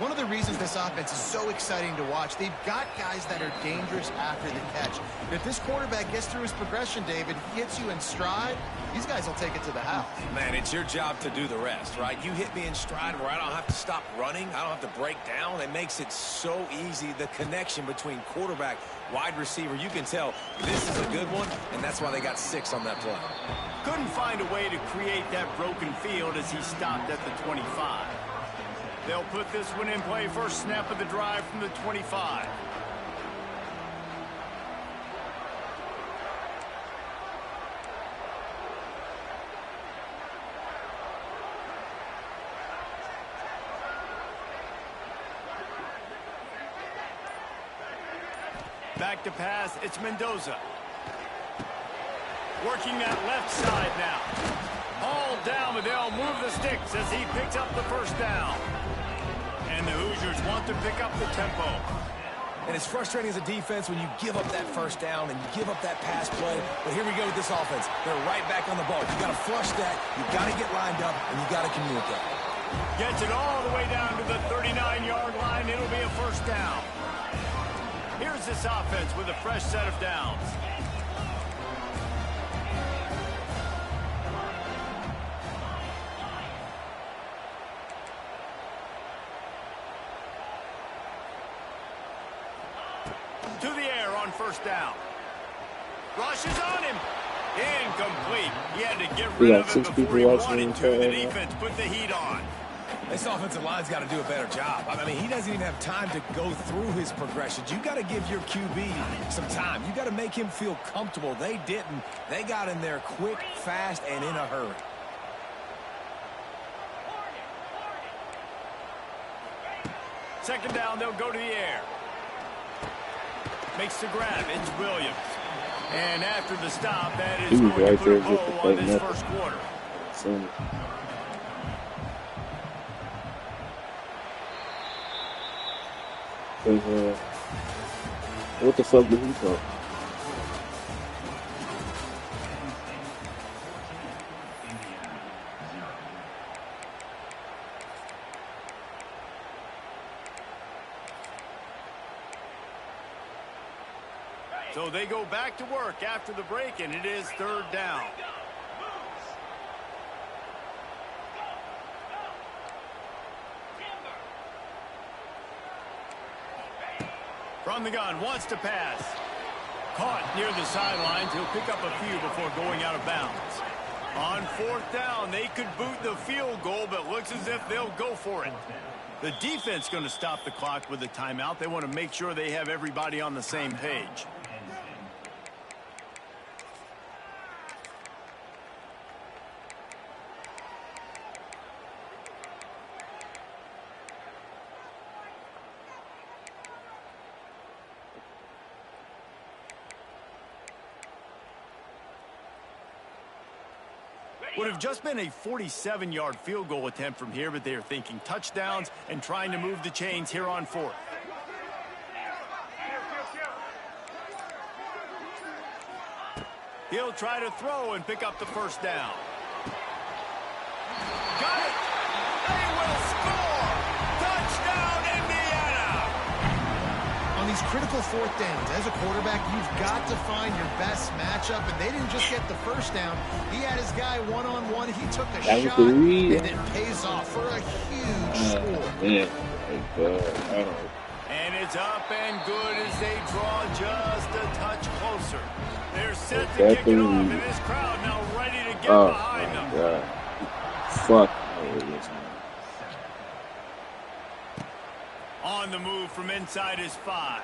One of the reasons this offense is so exciting to watch, they've got guys that are dangerous after the catch. If this quarterback gets through his progression, David, hits you in stride, these guys will take it to the house. Man, it's your job to do the rest, right? You hit me in stride where I don't have to stop running. I don't have to break down. It makes it so easy, the connection between quarterback, wide receiver. You can tell this is a good one, and that's why they got 6 on that play. Couldn't find a way to create that broken field as he stopped at the 25. They'll put this one in play. First snap of the drive from the 25. Back to pass, it's Mendoza. Working that left side now. All down, but they'll move the sticks as he picks up the first down. And the Hoosiers want to pick up the tempo. And it's frustrating as a defense when you give up that first down and you give up that pass play. But here we go with this offense. They're right back on the ball. You got to flush that. You got to get lined up, and you got to communicate. Gets it all the way down to the 39-yard line. It'll be a first down. Here's this offense with a fresh set of downs. To the air on first down. Rushes on him. Incomplete. He had to get rid of it before he wanted to. The defense put the heat on. This offensive line's got to do a better job. I mean, he doesn't even have time to go through his progressions. You got to give your QB some time. You got to make him feel comfortable. They didn't. They got in there quick, fast, and in a hurry. Second down, they'll go to the air. Makes the grab. It's Williams. And after the stop, that is going to put a bow on this first quarter. What the fuck did he talk? So they go back to work after the break, and it is third down. From the gun, wants to pass. Caught near the sidelines. He'll pick up a few before going out of bounds. On fourth down, they could boot the field goal, but looks as if they'll go for it. The defense going to stop the clock with a timeout. They want to make sure they have everybody on the same page. Would have just been a 47-yard field goal attempt from here, but they are thinking touchdowns and trying to move the chains here on fourth. He'll try to throw and pick up the first down. Got it! They will score! Touchdown, Indiana! On these critical fourth downs, as a quarterback, you've got to find your best matchup, and they didn't just get the first down. He had his guy one-on-one. He took a shot, and it pays off for a huge score. And it's up and good as they draw just a touch closer. They're set to kick it off, and this crowd now ready to get behind them. God. Fuck. On the move from inside his 5.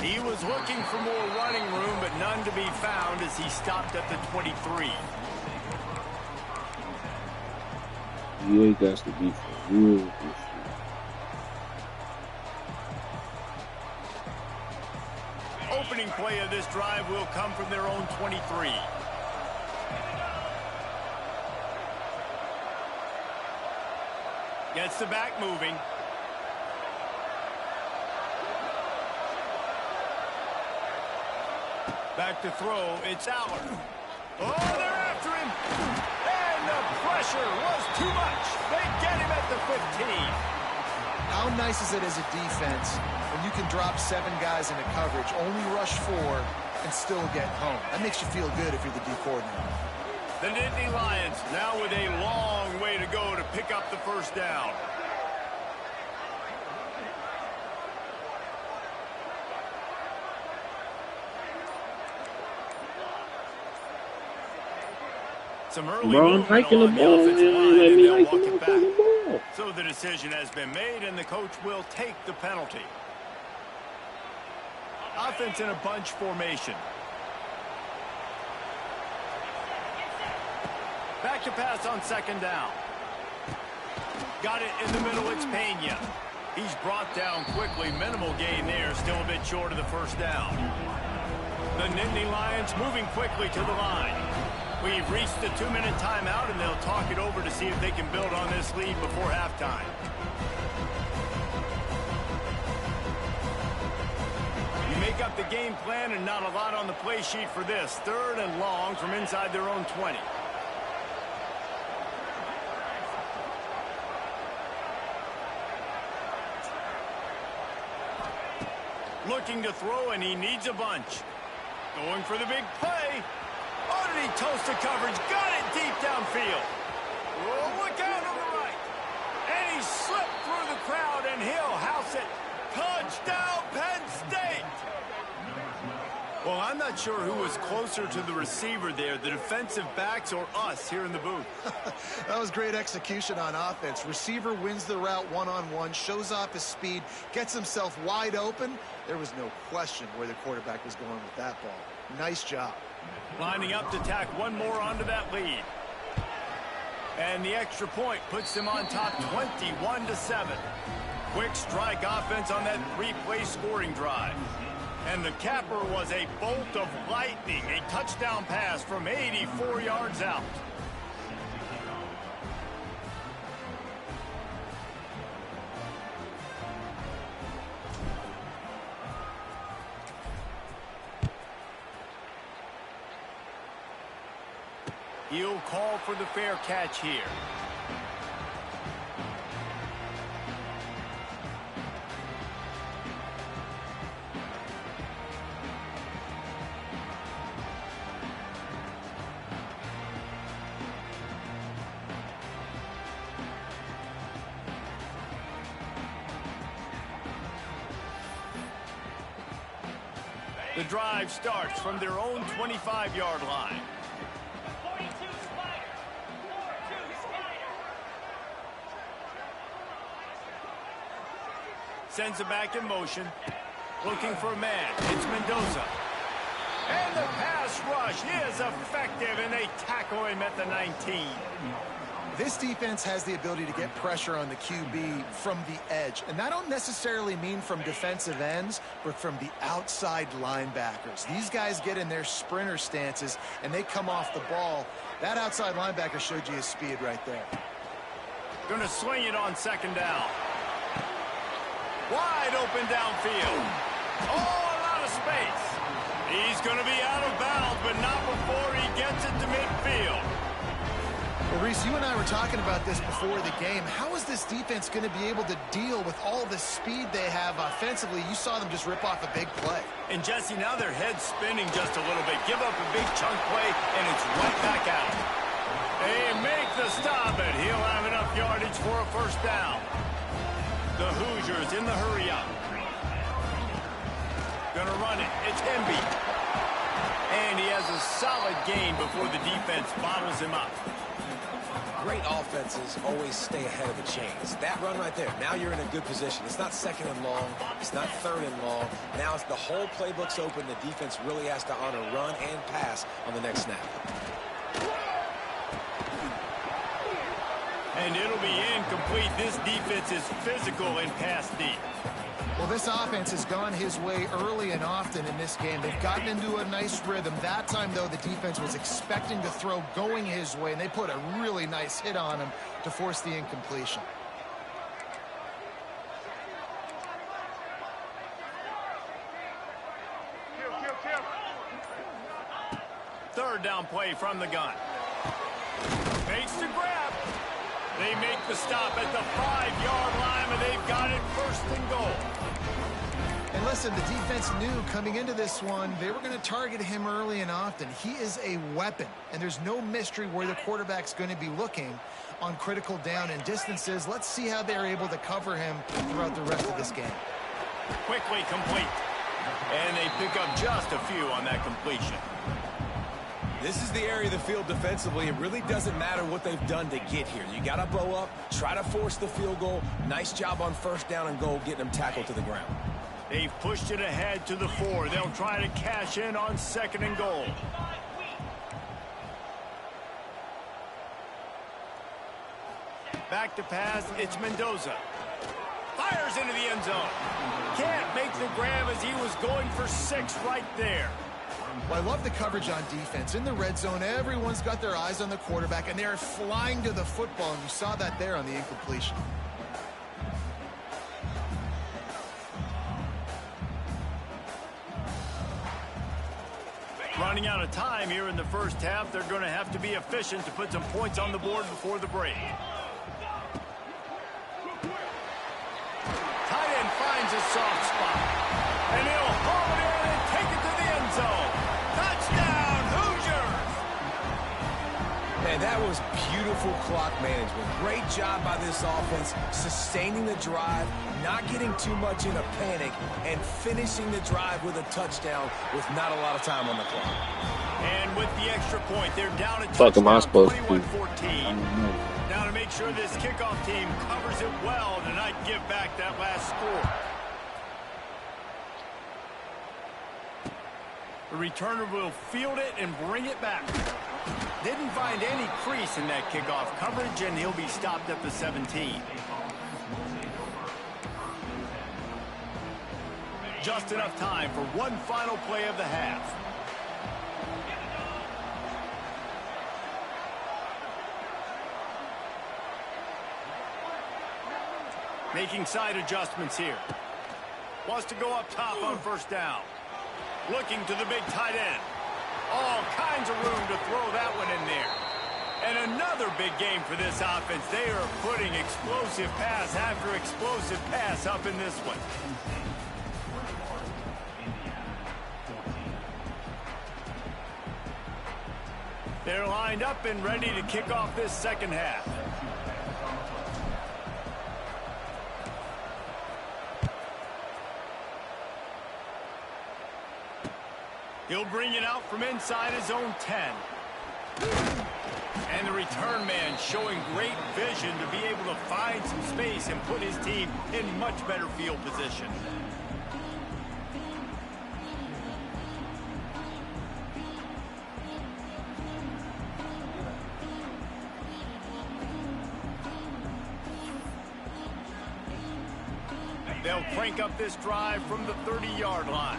He was looking for more running room, but none to be found as he stopped at the 23. Yeah, got to be for real. Opening play of this drive will come from their own 23. Gets the back moving. Back to throw. It's Aller. Oh, they're after him. And the pressure was too much. They get him at the 15. How nice is it as a defense when you can drop 7 guys into coverage, only rush 4, and still get home? That makes you feel good if you're the D coordinator. The Nittany Lions now with a long way to go to pick up the first down. Some early I'm hiking the ball, man. Let me hike the ball. So the decision has been made, and the coach will take the penalty. Offense in a bunch formation. Back to pass on second down. Got it in the middle. It's Pena. He's brought down quickly. Minimal gain there. Still a bit short of the first down. The Nittany Lions moving quickly to the line. We've reached the 2-minute timeout, and they'll talk it over to see if they can build on this lead before halftime. up the game plan and not a lot on the play sheet for this. 3rd and long from inside their own 20. Looking to throw, and he needs a bunch. Going for the big play. Oh, did he toast the coverage? Got it deep downfield. Oh, look out on the right. And he slipped through the crowd, and he'll house it. Touchdown, Penn State! Well, I'm not sure who was closer to the receiver there, the defensive backs or us here in the booth. That was great execution on offense. Receiver wins the route one-on-one, shows off his speed, gets himself wide open. There was no question where the quarterback was going with that ball. Nice job. Lining up to tack one more onto that lead. And the extra point puts them on top 21-7. Quick strike offense on that 3-play scoring drive. And the capper was a bolt of lightning, a touchdown pass from 84 yards out. He'll call for the fair catch here. The drive starts from their own 25-yard line. Sends it back in motion. Looking for a man. It's Mendoza. And the pass rush is effective, and they tackle him at the 19. This defense has the ability to get pressure on the QB from the edge. And I don't necessarily mean from defensive ends, but from the outside linebackers. These guys get in their sprinter stances, and they come off the ball. That outside linebacker showed you his speed right there. Going to swing it on 2nd down. Wide open downfield. Oh, a lot of space. He's going to be out of bounds, but not before he gets it to midfield. Well, Reese, you and I were talking about this before the game. How is this defense going to be able to deal with all the speed they have offensively? You saw them just rip off a big play. And, Jesse, now their head's spinning just a little bit. Give up a big chunk play, and it's right back out. They make the stop, and he'll have enough yardage for a 1st down. The Hoosiers in the hurry-up. Gonna run it. It's Emby. And he has a solid gain before the defense bottles him up. Great offenses always stay ahead of the chains. That run right there, now you're in a good position. It's not 2nd and long. It's not 3rd and long. Now it's the whole playbook's open. The defense really has to honor run and pass on the next snap. And it'll be incomplete. This defense is physical and pass deep. Well, this offense has gone his way early and often in this game. They've gotten into a nice rhythm. That time, though, the defense was expecting to throw going his way, and they put a really nice hit on him to force the incompletion. Third down play from the gun. Makes the grab. They make the stop at the 5-yard line, and they've got it 1st and goal. And listen, the defense knew coming into this one, they were going to target him early and often. He is a weapon, and there's no mystery where the quarterback's going to be looking on critical down and distances. Let's see how they're able to cover him throughout the rest of this game. Quickly complete. And they pick up just a few on that completion. This is the area of the field defensively. It really doesn't matter what they've done to get here. You got to bow up, try to force the field goal. Nice job on 1st down and goal, getting them tackled to the ground. They've pushed it ahead to the 4. They'll try to cash in on 2nd and goal. Back to pass, it's Mendoza. Fires into the end zone. Can't make the grab as he was going for 6 right there. Well, I love the coverage on defense. In the red zone, everyone's got their eyes on the quarterback, and they're flying to the football, and you saw that there on the incompletion. Running out of time here in the first half. They're going to have to be efficient to put some points on the board before the break. Tight end finds a soft spot. And he'll haul it in and take it to the end zone. Touchdown, Hoosiers! Man, that was beautiful clock management. Great job by this offense, sustaining the drive, not getting too much in a panic, and finishing the drive with a touchdown with not a lot of time on the clock. And with the extra point, they're down at Fuck am I touchdown, supposed to do? 21-14. Now to make sure this kickoff team covers it well to not give back that last score. The returner will field it and bring it back. Didn't find any crease in that kickoff coverage, and he'll be stopped at the 17. Just enough time for one final play of the half. Making side adjustments here. Wants to go up top on first down. Looking to the big tight end. All kinds of room to throw that one in there. And another big game for this offense. They are putting explosive pass after explosive pass up in this one. They're lined up and ready to kick off this second half. He'll bring it out from inside his own 10. And the return man showing great vision to be able to find some space and put his team in much better field position. They'll crank up this drive from the 30-yard line.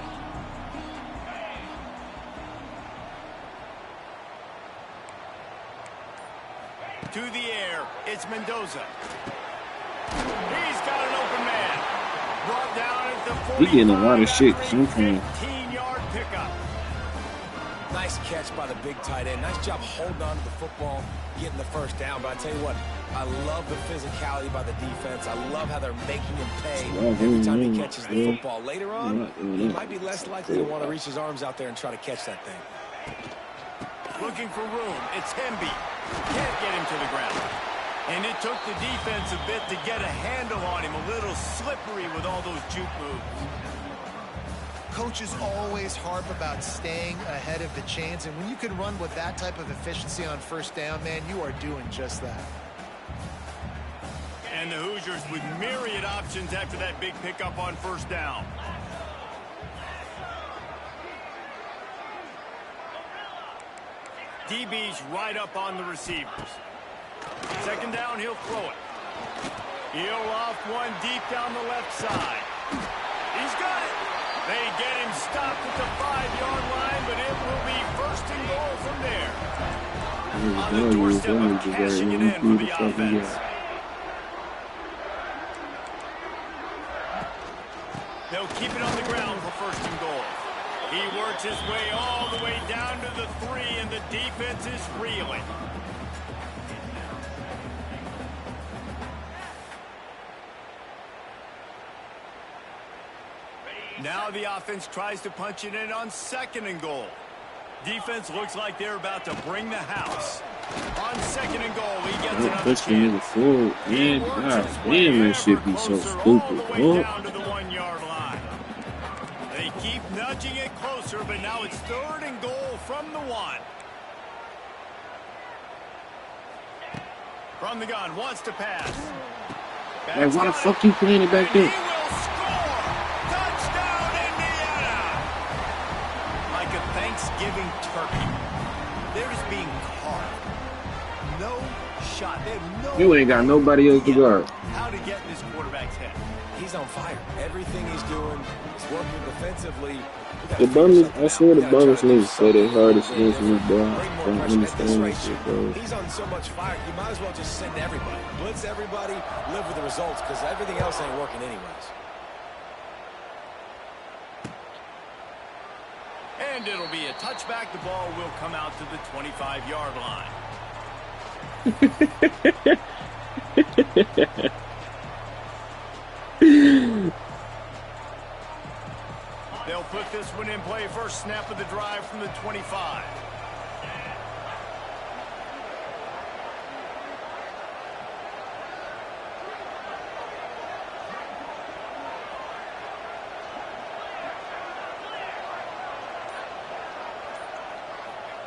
To the air, it's Mendoza. He's got an open man. Brought down at the 45. He getting a lot of shit sometimes. 15-yard pickup. Nice catch by the big tight end. Nice job holding on to the football, getting the first down. But I tell you what, I love the physicality by the defense. I love how they're making him pay every time he catches the football. Later on, he might be less likely to want to reach his arms out there and try to catch that thing. Looking for room. It's Hemby. Can't get him to the ground. And it took the defense a bit to get a handle on him. A little slippery with all those juke moves. Coaches always harp about staying ahead of the chains, and when you can run with that type of efficiency on first down, man, you are doing just that. And the Hoosiers with myriad options after that big pickup on first down. DB's right up on the receivers. Second down, he'll throw it. He'll off one deep down the left side. He's got it. They get him stopped at the 5-yard line, but it will be first and goal from there. On the doorstep of cashing it in for the offense. They'll keep it on the ground for first and goal. He works his way all the way down to the 3, and the defense is reeling. Now the offense tries to punch it in on second and goal. Defense looks like they're about to bring the house. On second and goal, he gets another chance. Forward, man. God damn, that shit be so stupid. Down to the 1-yard line. They keep nudging it closer, but now it's third and goal from the 1. From the gun, wants to pass. Hey, why the fuck you playing it back there? He will score! Touchdown, Indiana! Like a Thanksgiving turkey. They're just being carved. No shot. They have no You ain't got nobody else to guard. how to get in this quarterback's head. He's on fire. Everything he's doing is working defensively. The Bummers, I swear the Bummers need to say their hardest against me, bro. I don't understand this shit, bro. He's on so much fire, you might as well just send everybody. Blitz everybody, live with the results, because everything else ain't working anyways. And And it'll be a touchback. The ball will come out to the 25-yard line. They'll put this one in play. First snap of the drive from the 25.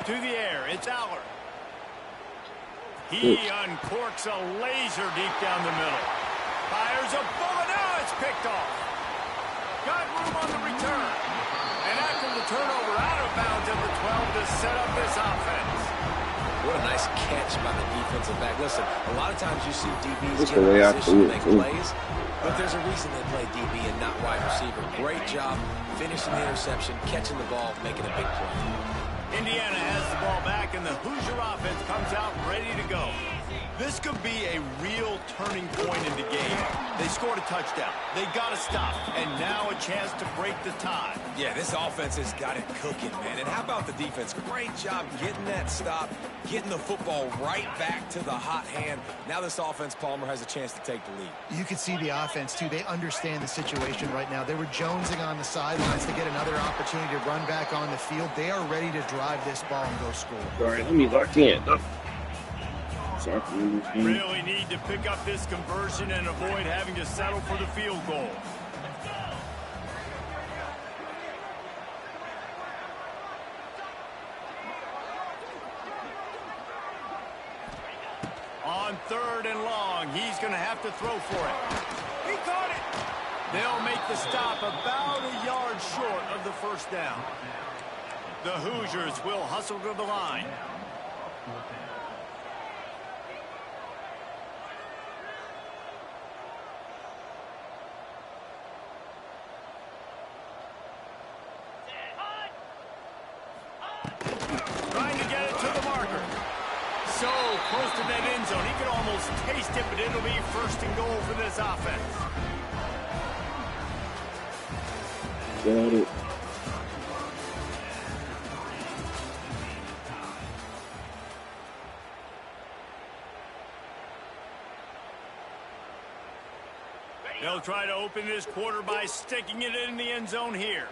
To the air, it's Aller. He uncorks a laser deep down the middle. Fires a bullet. Now it's picked off. Got room on the return. And after the turnover, out of bounds at the 12 to set up this offense. What a nice catch by the defensive back. Listen, a lot of times you see DBs That's get the way in I position to do it, make too. plays, but there's a reason they play DB and not wide receiver. Great job finishing the interception, catching the ball, making a big play. Indiana has the ball back, and the Hoosier offense comes out ready to go. This could be a real turning point in the game. They scored a touchdown. They got to stop, and now a chance to break the tie. Yeah, this offense has got it cooking, man. And how about the defense? Great job getting that stop, getting the football right back to the hot hand. Now this offense, Palmer, has a chance to take the lead. You can see the offense, too. They understand the situation right now. They were jonesing on the sidelines to get another opportunity to run back on the field. They are ready to drive this ball and go score. All right, let me lock in. Really need to pick up this conversion and avoid having to settle for the field goal. On 3rd and long, he's going to have to throw for it. He caught it. They'll make the stop about a yard short of the first down. The Hoosiers will hustle to the line. Trying to get it to the marker. So close to that end zone. He could almost taste it, but it'll be 1st and goal for this offense. Got it. They'll try to open this quarter by sticking it in the end zone here.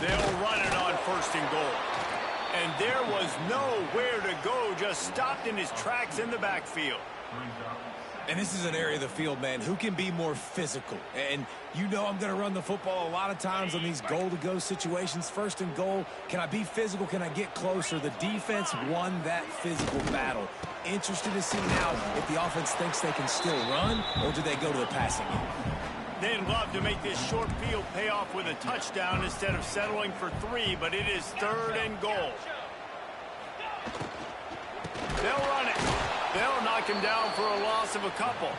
They'll run it on 1st and goal. And there was nowhere to go, just stopped in his tracks in the backfield. And this is an area of the field, man, who can be more physical. And you know I'm going to run the football a lot of times on these goal-to-go situations. 1st and goal, can I be physical? Can I get closer? The defense won that physical battle. Interested to see now if the offense thinks they can still run, or do they go to the passing game? They'd love to make this short field pay off with a touchdown instead of settling for 3, but it is 3rd and goal. They'll run it. They'll knock him down for a loss of a couple.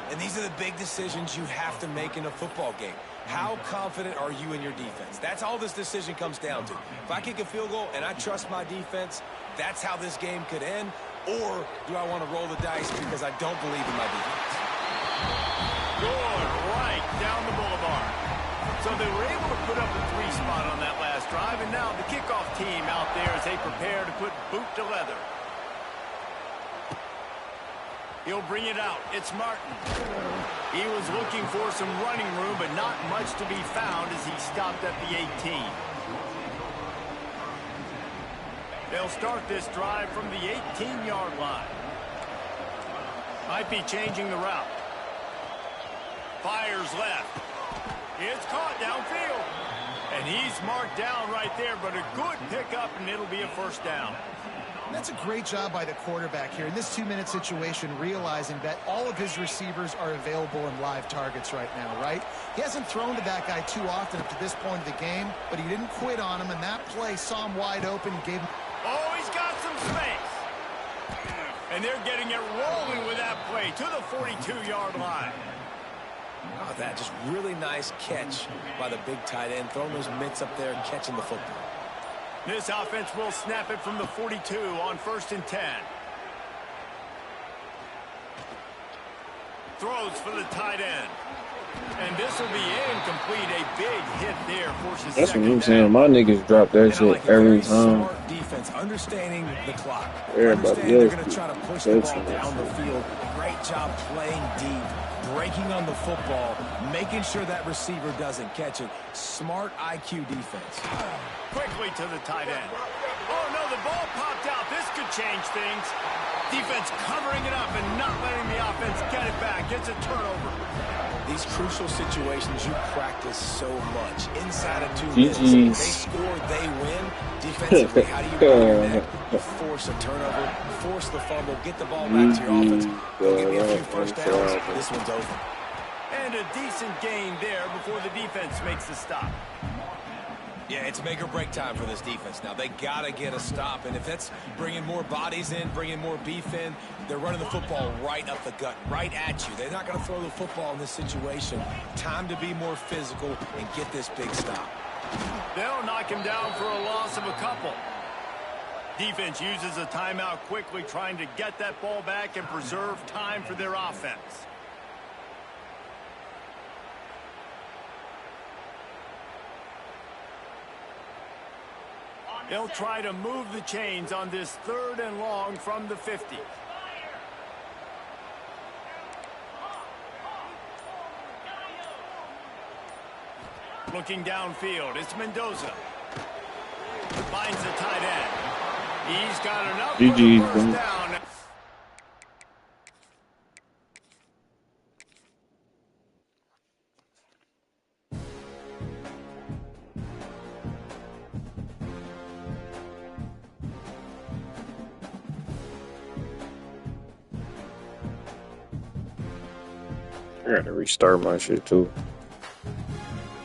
And these are the big decisions you have to make in a football game. How confident are you in your defense? That's all this decision comes down to. If I kick a field goal and I trust my defense, that's how this game could end. Or do I want to roll the dice because I don't believe in my defense? Good right down the boulevard. So they were able to put up a 3 spot on that last drive, and now the kickoff team out there as they prepare to put boot to leather. He'll bring it out. It's Martin. He was looking for some running room, but not much to be found as he stopped at the 18. They'll start this drive from the 18-yard line. Might be changing the route. Fires left. It's caught downfield. And he's marked down right there, but a good pickup, and it'll be a 1st down. That's a great job by the quarterback here in this 2-minute situation, realizing that all of his receivers are available and live targets right now, right? He hasn't thrown to that guy too often up to this point of the game, but he didn't quit on him, and that play saw him wide open and gave him... Oh, he's got some space. And they're getting it rolling with that play to the 42-yard line. Oh, that just really nice catch by the big tight end, throwing those mitts up there and catching the football. This offense will snap it from the 42 on 1st and 10. throws for the tight end. And this will be incomplete. A big hit there forces That's what second I'm down. saying. My niggas drop that shit Like a every very time. smart defense, understanding the clock. Everybody Understand they're else going to do. try to push the That's ball what I'm down the saying. field. Great job playing deep, breaking on the football, making sure that receiver doesn't catch it. Smart IQ defense. Quickly to the tight end. Oh, no, the ball popped out. This could change things. Defense covering it up and not letting the offense get it back. Gets a turnover. These crucial situations you practice so much. Inside of 2 minutes, GG's. they score, they win. Defensively, how do you break your neck? You force a turnover, force the fumble, get the ball back to your offense. Go get me a few first downs. This one's over. And a decent gain there before the defense makes the stop. Yeah, it's make or break time for this defense now. They got to get a stop, and if that's bringing more bodies in, bringing more beef in, they're running the football right up the gut, right at you. They're not going to throw the football in this situation. Time to be more physical and get this big stop. They'll knock him down for a loss of a couple. Defense uses a timeout quickly, trying to get that ball back and preserve time for their offense. They'll try to move the chains on this 3rd and long from the 50. Looking downfield, it's Mendoza. Finds the tight end. He's got enough for the GG's, first bro. down. I gotta restart my shit too.